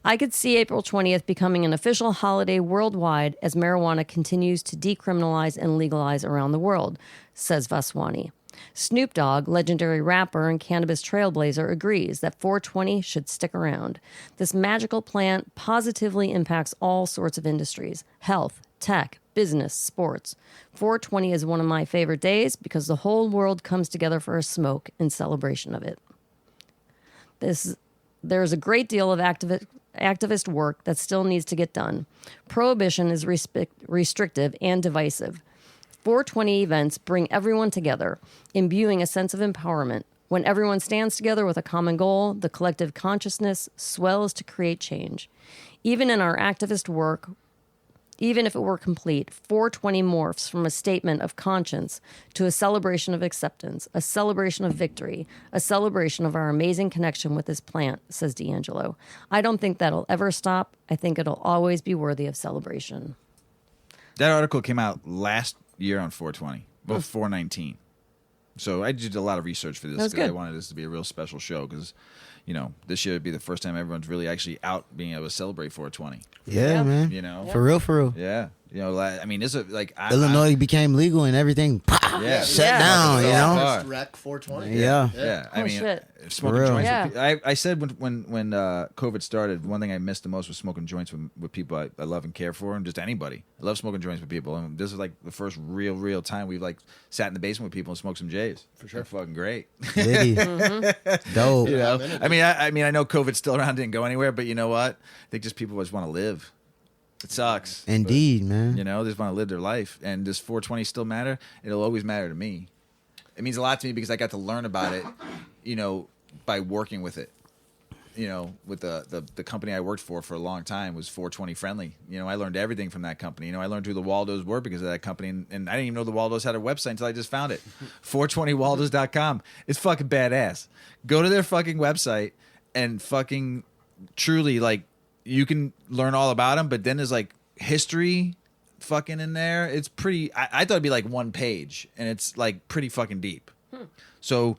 I could see April 20th becoming an official holiday worldwide as marijuana continues to decriminalize and legalize around the world, says Vaswani. Snoop Dogg, legendary rapper and cannabis trailblazer, agrees that 420 should stick around. This magical plant positively impacts all sorts of industries: health, tech, business, sports. 420 is one of my favorite days because the whole world comes together for a smoke in celebration of it. There's a great deal of activist work that still needs to get done. Prohibition is restrictive and divisive. 420 events bring everyone together, imbuing a sense of empowerment. When everyone stands together with a common goal, the collective consciousness swells to create change. Even in our activist work, even if it were complete, 420 morphs from a statement of conscience to a celebration of acceptance, a celebration of victory, a celebration of our amazing connection with this plant, says D'Angelo. I don't think that'll ever stop. I think it'll always be worthy of celebration. That article came out last year on 420, well, 419. So I did a lot of research for this because I wanted this to be a real special show because, you know, this year would be the first time everyone's really actually out being able to celebrate 420. Yeah, man. You know? For real. Yeah. You know, I mean, this is like... Illinois became legal and everything shut down, you know? Rec 420. Yeah. I mean, shit. smoking joints. I said when COVID started, one thing I missed the most was smoking joints with people I love and care for, and just anybody. I love smoking joints with people, and this is like the first real time we've like sat in the basement with people and smoked some J's. For sure, fucking great. Dope. You know, I mean, I know COVID's still around, didn't go anywhere, but you know what? I think just people just want to live. It sucks. Indeed, man. You know, they just want to live their life. And does 420 still matter? It'll always matter to me. It means a lot to me because I got to learn about it, you know, by working with it. You know, with the company I worked for a long time was 420 friendly. You know, I learned everything from that company. You know, I learned who the Waldos were because of that company. And I didn't even know the Waldos had a website until I just found it. 420waldos.com. It's fucking badass. Go to their fucking website and fucking truly, like, you can learn all about them, but then there's like history fucking in there. It's pretty, I thought it'd be like one page, and it's like pretty fucking deep. So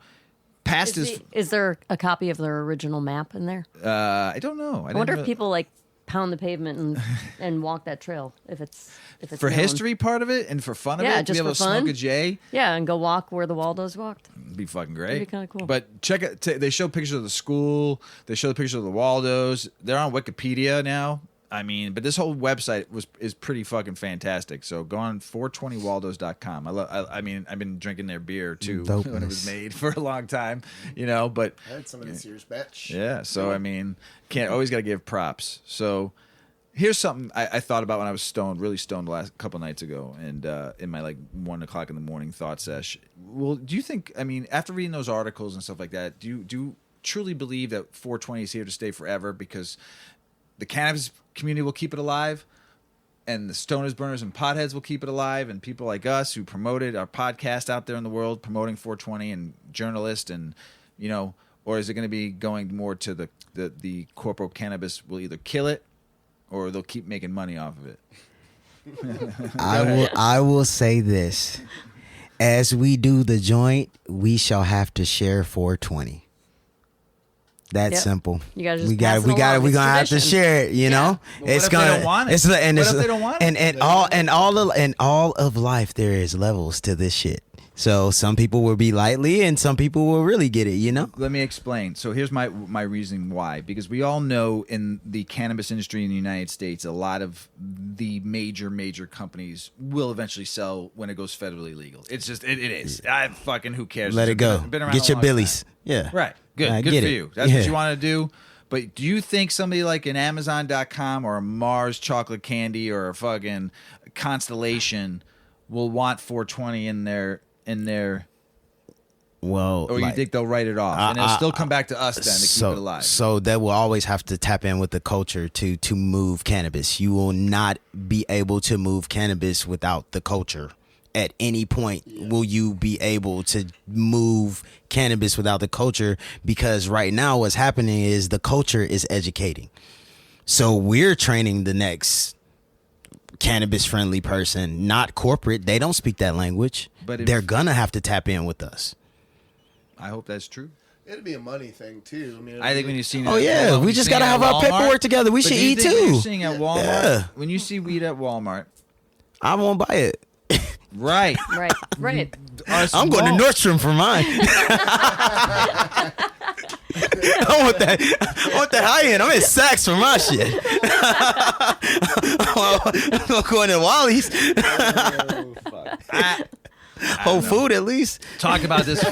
past is there a copy of their original map in there? I don't know. I wonder if people like pound the pavement and walk that trail if it's for known. history part of it and for fun of it, just to be able for to fun. smoke a J. Yeah, and go walk where the Waldos walked. It'd be fucking great. It'd be kind of cool. But check it. They show pictures of the school. They show the pictures of the Waldos. They're on Wikipedia now. I mean, but this whole website is pretty fucking fantastic. So go on 420waldos.com. I mean, I've been drinking their beer too when it was made for a long time, but I had some of this year's batch. yeah. So I mean, always got to give props. So here's something I thought about when I was really stoned the last couple nights ago, and in my 1 o'clock in the morning thought sesh. Well, do you think? I mean, after reading those articles and stuff like that, do you truly believe that 420 is here to stay forever because the cannabis community will keep it alive, and the stoners, burners, and potheads will keep it alive, and people like us who promoted our podcast out there in the world promoting 420, and journalists, and or is it going to be going more to the corporate cannabis will either kill it or they'll keep making money off of it? I will say this: as we do the joint, we shall have to share 420. That's simple. You gotta just we're gonna have to share it. Well, it's what if gonna. they don't want it? It's the, and What it's, if they don't want it? And all of life, there is levels to this shit. So some people will be lightly, and some people will really get it. Let me explain. So here's my reasoning why. Because we all know in the cannabis industry in the United States, a lot of the major companies will eventually sell when it goes federally legal. It's just it is. Who cares? Let it go. Been around Get a your long billies. time. Yeah. Right. Good. I Good get for it. you. That's Yeah. what you want to do. But do you think somebody like an Amazon.com or a Mars chocolate candy or a fucking Constellation will want 420 in their Well, or you think they'll write it off and it'll still come back to us then to keep it alive? So they will always have to tap in with the culture to move cannabis. You will not be able to move cannabis without the culture. At any point will you be able to move cannabis without the culture, because right now what's happening is the culture is educating. So we're training the next cannabis friendly person, not corporate. They don't speak that language, but they're gonna have to tap in with us. I hope that's true. It'd be a money thing too. I mean, I think when you see, we just gotta have our paperwork together. We should eat too. When you're seeing at Walmart, when you see weed at Walmart, I won't buy it. Right. I'm going to Nordstrom for mine. I want that high end. I'm in Saks for my shit. I'm going to Wally's. Oh, fuck. Whole Food at least. Talk about this.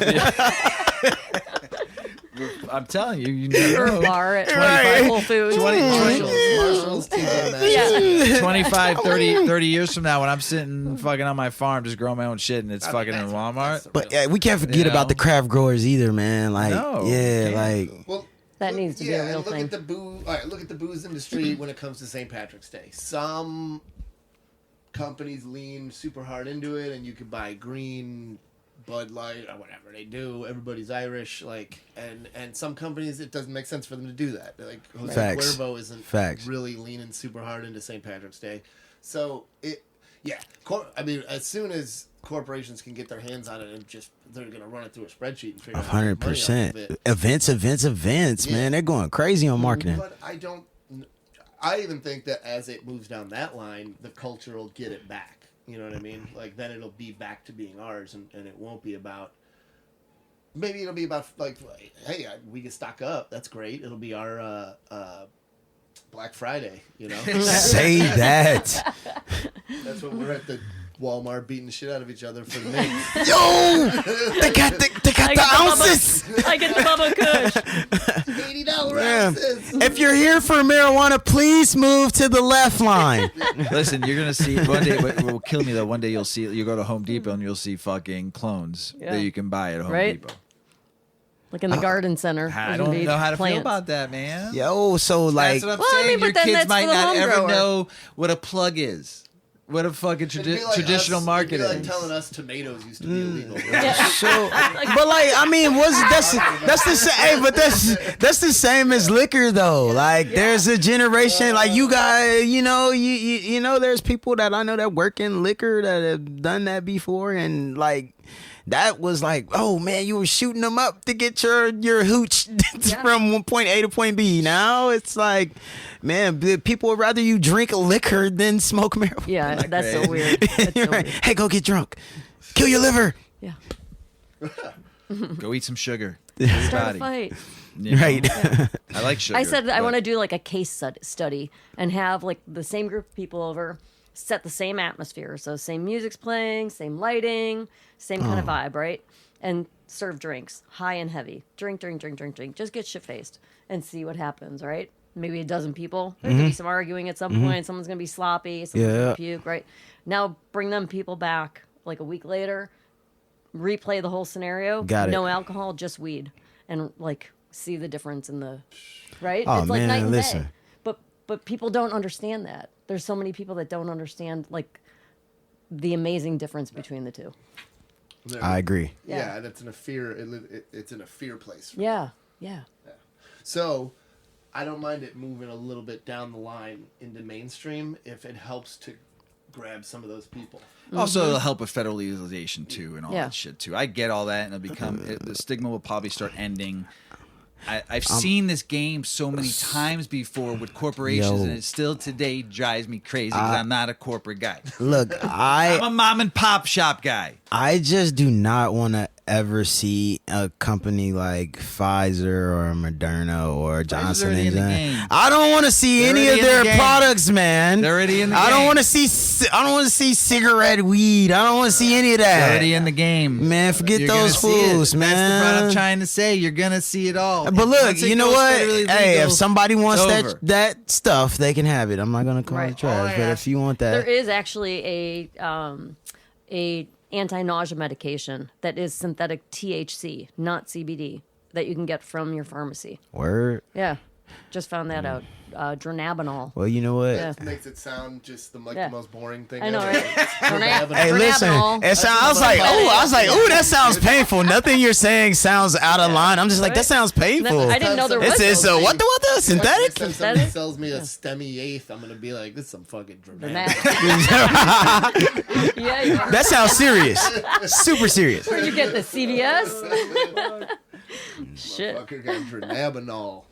I'm telling you, you never know. Bar at 25 Whole Foods. Marshalls, TJ Maxx. Yeah. 25, 30 years from now when I'm sitting fucking on my farm just growing my own shit and it's fucking in Walmart. But we can't forget about the craft growers either, man. Like, Well, That needs to be a real thing. Look at the booze industry when it comes to St. Patrick's Day. Some companies lean super hard into it, and you can buy green Bud Light or whatever they do. Everybody's Irish, and some companies it doesn't make sense for them to do that. Like Jose Cuervo isn't really leaning super hard into St. Patrick's Day, so as soon as corporations can get their hands on it and they're gonna run it through a spreadsheet and figure out 100%. Events, man, they're going crazy on marketing. But I even think that as it moves down that line, the culture will get it back. You know what I mean? Like, then it'll be back to being ours, and it won't be about... Maybe it'll be about, hey, we can stock up. That's great. It'll be our Black Friday, Say that. That's what we're at the Walmart beating the shit out of each other for the name. Yo! They got the ounces! I get the Bubba Kush. $80 ounces! If you're here for marijuana, please move to the left line. Listen, you're gonna see one day. What will kill me though? One day you go to Home Depot and you'll see fucking clones that you can buy at Home Depot. Like in the garden center. I don't know how to feel about that, man. Yo, so That's what I'm saying. Your kids might not ever grower. know what a plug is. What a fucking traditional market it'd be like is. telling us tomatoes used to be illegal. So, but that's the same. Hey, but that's the same as liquor though. Like there's a generation like you guys. You know, there's people that I know that work in liquor that have done that before, and like. That was like, oh man, you were shooting them up to get your hooch from point A to point B. Now it's like, man, people would rather you drink liquor than smoke marijuana. Yeah, that's so weird. That's so weird. Hey, go get drunk. Kill your liver. Yeah. Go eat some sugar. Start a fight. You know? Right. I like sugar. I said I but- want to do like a case study and have like the same group of people over, set the same atmosphere. So same music's playing, same lighting, same kind of vibe, right? And serve drinks, high and heavy. Drink. Just get shit faced and see what happens, right? Maybe a dozen people. There could be some arguing at some point. Someone's gonna be sloppy. Someone's gonna puke, right? Now bring them people back like a week later. Replay the whole scenario. Got it. No alcohol, just weed, and like see the difference in the right. Oh, it's like man, night and listen. day. But people don't understand that. There's so many people that don't understand like the amazing difference between the two. I agree. Yeah, and it's in a fear. It's in a fear place. For Yeah. So, I don't mind it moving a little bit down the line into mainstream if it helps to grab some of those people. Also, it'll help with federal legalization too, and all Yeah. that shit too. I get all that, and it'll become the stigma will probably start ending. I've seen this game so many times before with corporations, Yo. and it still today drives me crazy because I'm not a corporate guy. Look, I'm a mom and pop shop guy. I just do not want to ever see a company like Pfizer or Moderna or Johnson already and in the Johnson. game. I don't want to see They're any already of in their the game. products, man. They're already in the I don't game. want to see. I don't want to see cigarette weed. I don't want to see any of They're that. already in the game, Man, forget You're gonna those see it. fools, man. That's the part I'm trying to say. You're gonna see it all. But look, Once it you know goes what? federally Hey, legal, if somebody wants it's that over. that stuff, they can have it. I'm not gonna call Right. it trash, Oh, but yeah. if you want There that, is actually a anti-nausea medication that is synthetic THC, not CBD, that you can get from your pharmacy. word. Yeah. Just found that out. Dronabinol. Well, you know what? Yeah. Makes it sound just the Yeah. most boring thing I know, ever. right? Hey, listen. Dronabinol. It sound, I was like, that sounds painful. Nothing you're saying sounds out of line. I'm just like, that sounds painful. I didn't know there was. It's what the synthetic? Next time somebody Synthetic? sells me a STEMI eighth, I'm gonna be like, this is some fucking dramatic. Yeah. Yeah. That sounds serious. Super serious. Where'd you get this? CVS? Shit. Fucker got dronabinol.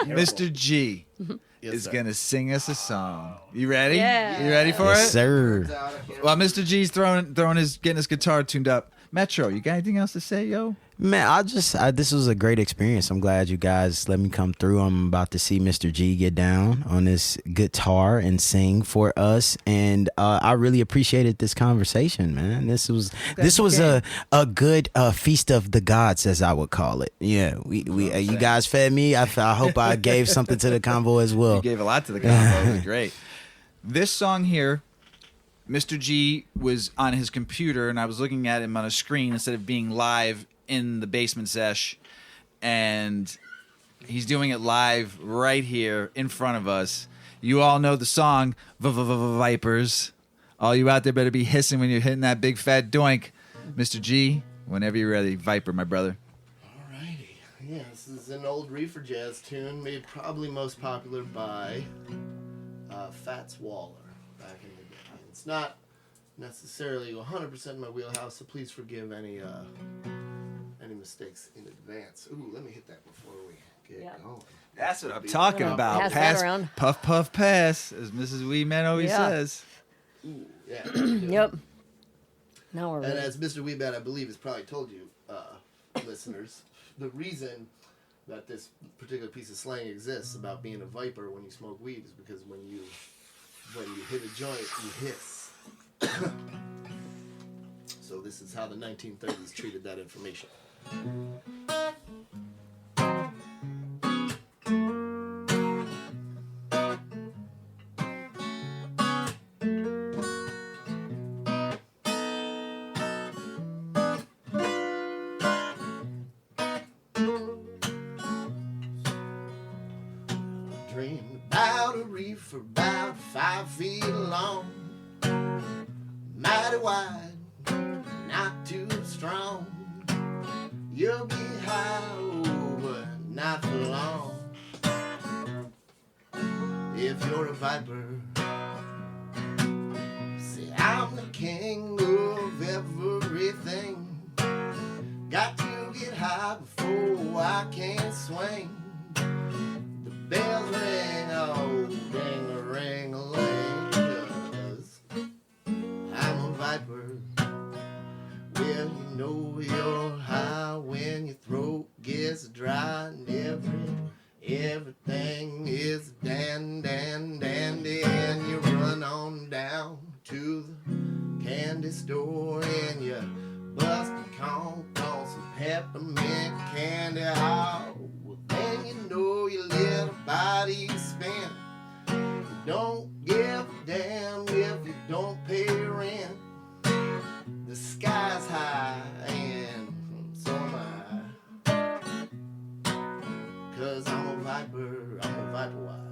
Mr. G Yes, is sir. gonna sing us a song. You ready? Yeah. You ready for Yes, it? sir. Well, Mr. G's getting his guitar tuned up. Metro, you got anything else to say, yo? Man, this was a great experience. I'm glad you guys let me come through. I'm about to see Mr. G get down on his guitar and sing for us, and I really appreciated this conversation, man. This was a good feast of the gods, as I would call it. Yeah, you guys fed me. I hope I gave something to the convo as well. You gave a lot to the combo. It was great. This song here, Mr. G was on his computer, and I was looking at him on a screen instead of being live in the basement sesh, and he's doing it live right here in front of us. You all know the song Vipers. All you out there better be hissing when you're hitting that big fat doink. Mr. G, whenever you're ready, Viper, my brother. Alrighty. Yeah, this is an old reefer jazz tune, made probably most popular by Fats Waller back in the day. It's not necessarily 100% in my wheelhouse, so please forgive any mistakes in advance. Ooh, let me hit that before we get going. That's what I'm talking about. Pass that around. Puff, puff, pass, as Mrs. Weeman always Yeah. says. Ooh, yeah. Yep. Now we're And ready. as Mr. Weebat, I believe, has probably told you, listeners, the reason that this particular piece of slang exists about being a viper when you smoke weed is because when you hit a joint, you hiss. So this is how the 1930s treated that information. Dreamed about a reefer about 5 feet long, mighty wide, not too strong. You'll be high, oh, but not for long. If you're a viper, say I'm the king of everything. Got to get high before I can swing. The bells ring, oh, ring-a-ring-a-ling, 'cause I'm a viper. Well, you know you're high when your throat gets peppermint candy hall. Well, then you know your little body spent. You don't give a damn if you don't pay rent. The sky's high and so am I. 'Cause I'm a viper wild.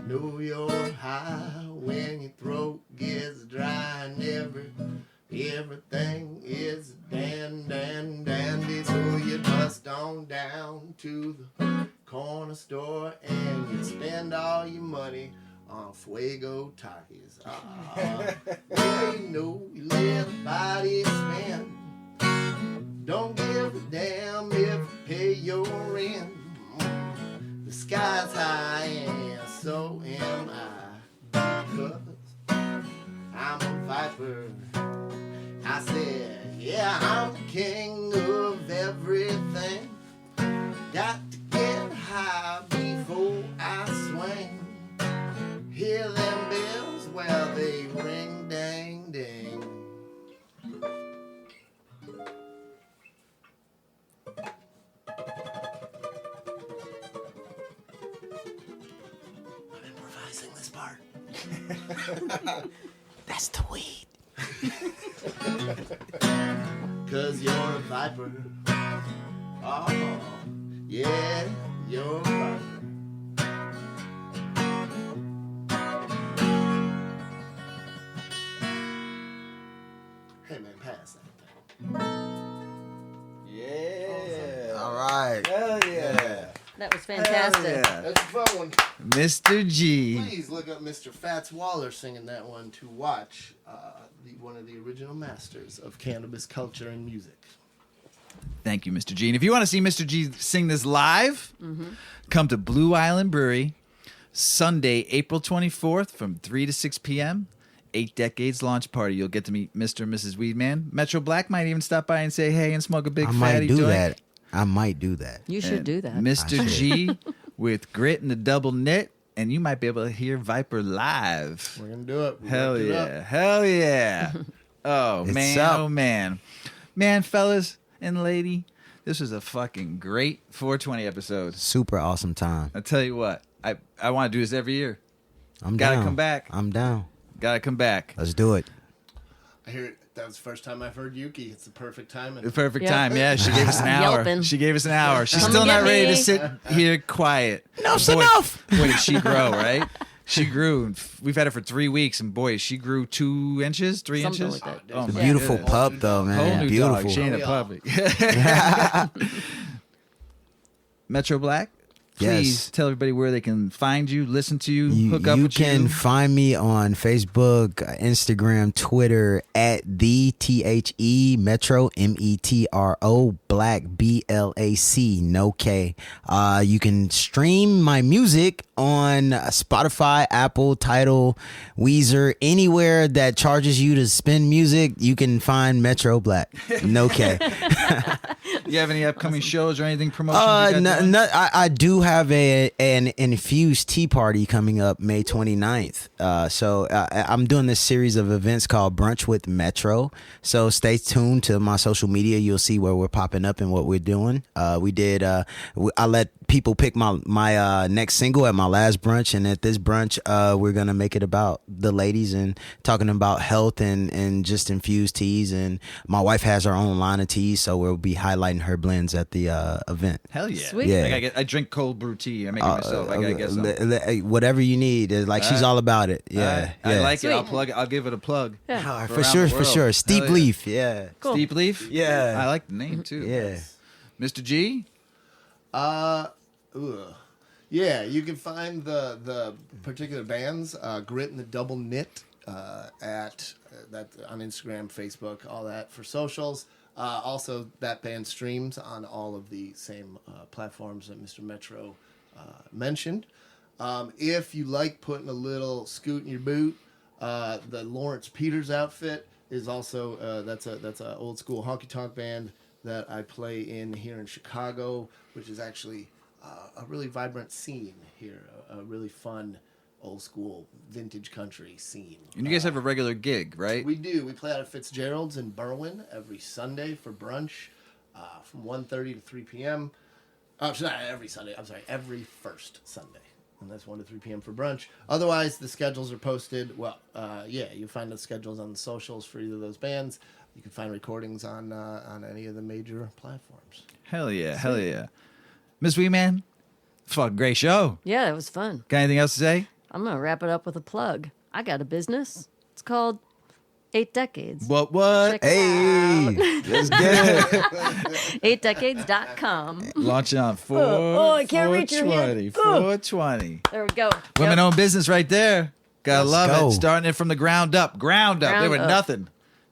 Know you're high when your throat gets dry and everything is dandy. So you bust on down to the corner store and you spend all your money on Fuego Takis. Yeah, you know your little body spent. Don't give a damn if you pay your rent. The sky's high and so am I. 'Cause I'm a viper. I said, yeah, I'm the king of everything. Got to get high before I swing. Hear them bells? Well, they ring, dang, ding. I'm improvising this part. That's the weed. 'Cause you're a viper. Oh, yeah, you're a viper. Hey man, pass that thing. Yeah. All right. Hell yeah. That was fantastic. That's a fun one. Mr. G. Please look up Mr. Fats Waller singing that one to watch one of the original masters of cannabis culture and music. Thank you, Mr. G. And if you want to see Mr. G sing this live, come to Blue Island Brewery Sunday, April 24th from 3 to 6 p.m. 8 Decades launch party. You'll get to meet Mr. and Mrs. Weedman. Metro Black might even stop by and say hey and smoke a big I fatty might do joint. that. I might do that. You should do that. Mr. G with Grit and the Double Knit, and you might be able to hear Viper live. We're going to do it. We Hell worked it yeah. up. Hell yeah. Oh, It's man. up. Oh, man. Man, fellas and lady, this was a fucking great 420 episode. Super awesome time. I tell you what, I want to do this every year. I'm Gotta down. come back. I'm down. Gotta come back. Let's do it. I hear it. That was the first time I've heard Yuki. It's the perfect timing. The perfect Yeah. time. Yeah, she gave us an hour. Yelping. She gave us an hour. She's Come still and not get ready to me. sit here quiet. Enough's Boy, enough. Boy, did she grow, right? She grew. We've had her for 3 weeks, and boy, she grew 2 inches, 3 Something inches. like that. Oh, It's my Beautiful goodness. pup, though, Whole man. new Beautiful. dog. She ain't a Oh, puppy. Metro Black, please Yes. tell everybody where they can find you, listen to you, hook up You with can you. find me on Facebook, Instagram, Twitter at the THE Metro METRO Black BLAC no K. You can stream my music on Spotify, Apple, Tidal, Weezer, anywhere that charges you to spin music. You can find Metro Black no K. You have any upcoming shows or anything promotions? You got doing? I do have an infused tea party coming up May 29th. So I'm doing this series of events called Brunch with Metro. So stay tuned to my social media. You'll see where we're popping up and what we're doing. I let people pick my next single at my last brunch, and at this brunch we're gonna make it about the ladies and talking about health and just infused teas. And my wife has her own line of teas, so we'll be highlighting her blends at the event. Hell yeah. Sweet. Yeah. I drink cold brew tea. I make it myself. I gotta get some. Whatever you need. Like she's all about it. Yeah, I yeah. like it. I'll Sweet. plug it. I'll give it a plug. Yeah. For around sure, the for world. sure. Steep Hell yeah. Leaf, yeah. Cool. Steep Leaf? Yeah. I like the name too. Yeah. Mr. G? Yeah, you can find the particular bands, Grit and the Double Knit, at that on Instagram, Facebook, all that for socials. Also, that band streams on all of the same platforms that Mr. Metro mentioned. If you like putting a little scoot in your boot, the Lawrence Peters outfit is also that's a old school honky tonk band that I play in here in Chicago, which is actually a really vibrant scene here, a really fun old school vintage country scene. And you guys have a regular gig, right? We do. We play out at Fitzgerald's in Berwyn every Sunday for brunch from 1:30 to 3 p.m. Not every Sunday. I'm sorry, every first Sunday. And that's 1 to 3 p.m. for brunch. Otherwise, the schedules are posted. Well, you'll find the schedules on the socials for either of those bands. You can find recordings on any of the major platforms. Hell yeah. Miss Wee Man, fuck, great show. Yeah, it was fun. Got anything else to say? I'm going to wrap it up with a plug. I got a business. It's called 8 Decades. What? Check it Hey, let's get it. 8decades.com. Launching on I can't reach your hand. 420. There we go. Women-owned business right there. Gotta Let's love go. it. Starting it from the ground up. Ground up. They were Ground up. nothing.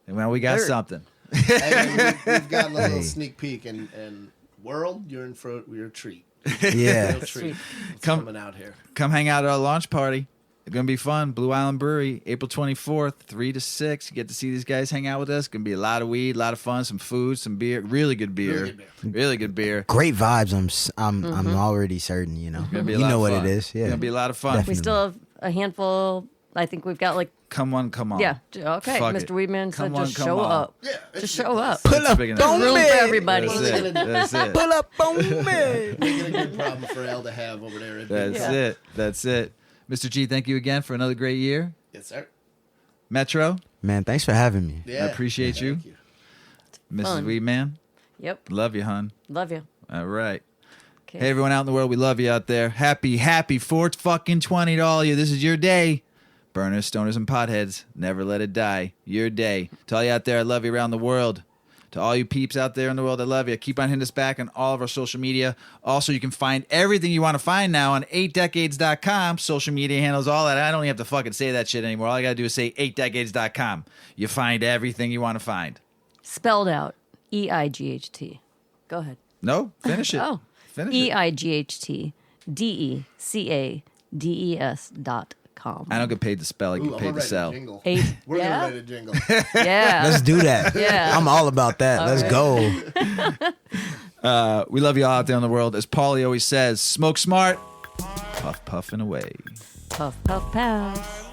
And well, we got Dirt. something. And we've gotten a little sneak peek. And world, you're in for a treat. Yeah. Real treat. It's Come- coming out here. Come hang out at our launch party. It's going to be fun. Blue Island Brewery, April 24th, 3 to 6. You get to see these guys hang out with us. Going to be a lot of weed, a lot of fun, some food, some beer. Really good beer. Really good beer. Great vibes. I'm already certain. You know. Gonna be a You lot know of what fun. it is. Yeah. It's going to be a lot of fun. Definitely. We still have a handful. I think we've got like, Come on. yeah. Okay. Fuck Mr. it. Weedman said Come on, just come show on. up. Yeah, Just show up. Pull up Big enough. on Room me. for everybody. That's it. That's it. Pull up on me. Make it a good problem for Al to have over there. That's it. Mr. G, thank you again for another great year. Yes, sir. Metro, Man, thanks for having me. Yeah. I appreciate you. Thank you. Mrs. Fun. Weedman, Yep. love you, hon. Love you. All right. Okay. Hey, everyone out in the world, we love you out there. Happy 420 to all of you. This is your day. Burners, stoners, and potheads, never let it die. Your day. To all you out there, I love you around the world. To all you peeps out there in the world, I love you. Keep on hitting us back on all of our social media. Also, you can find everything you want to find now on 8decades.com. Social media handles, all that. I don't even have to fucking say that shit anymore. All I got to do is say 8decades.com. You find everything you want to find. Spelled out. EIGHT. Go ahead. No? Finish it. Oh. Finish it. EIGHTDECADES.com. I don't get paid to spell. I Ooh, get I'm paid gonna to write a sell. jingle. 8. We're yeah. gonna write a jingle. Yeah. Let's do that. Yeah. I'm all about that. All Let's right. go. We love you all out there in the world. As Paulie always says, smoke smart, puff puff and away. Puff, puff, pass.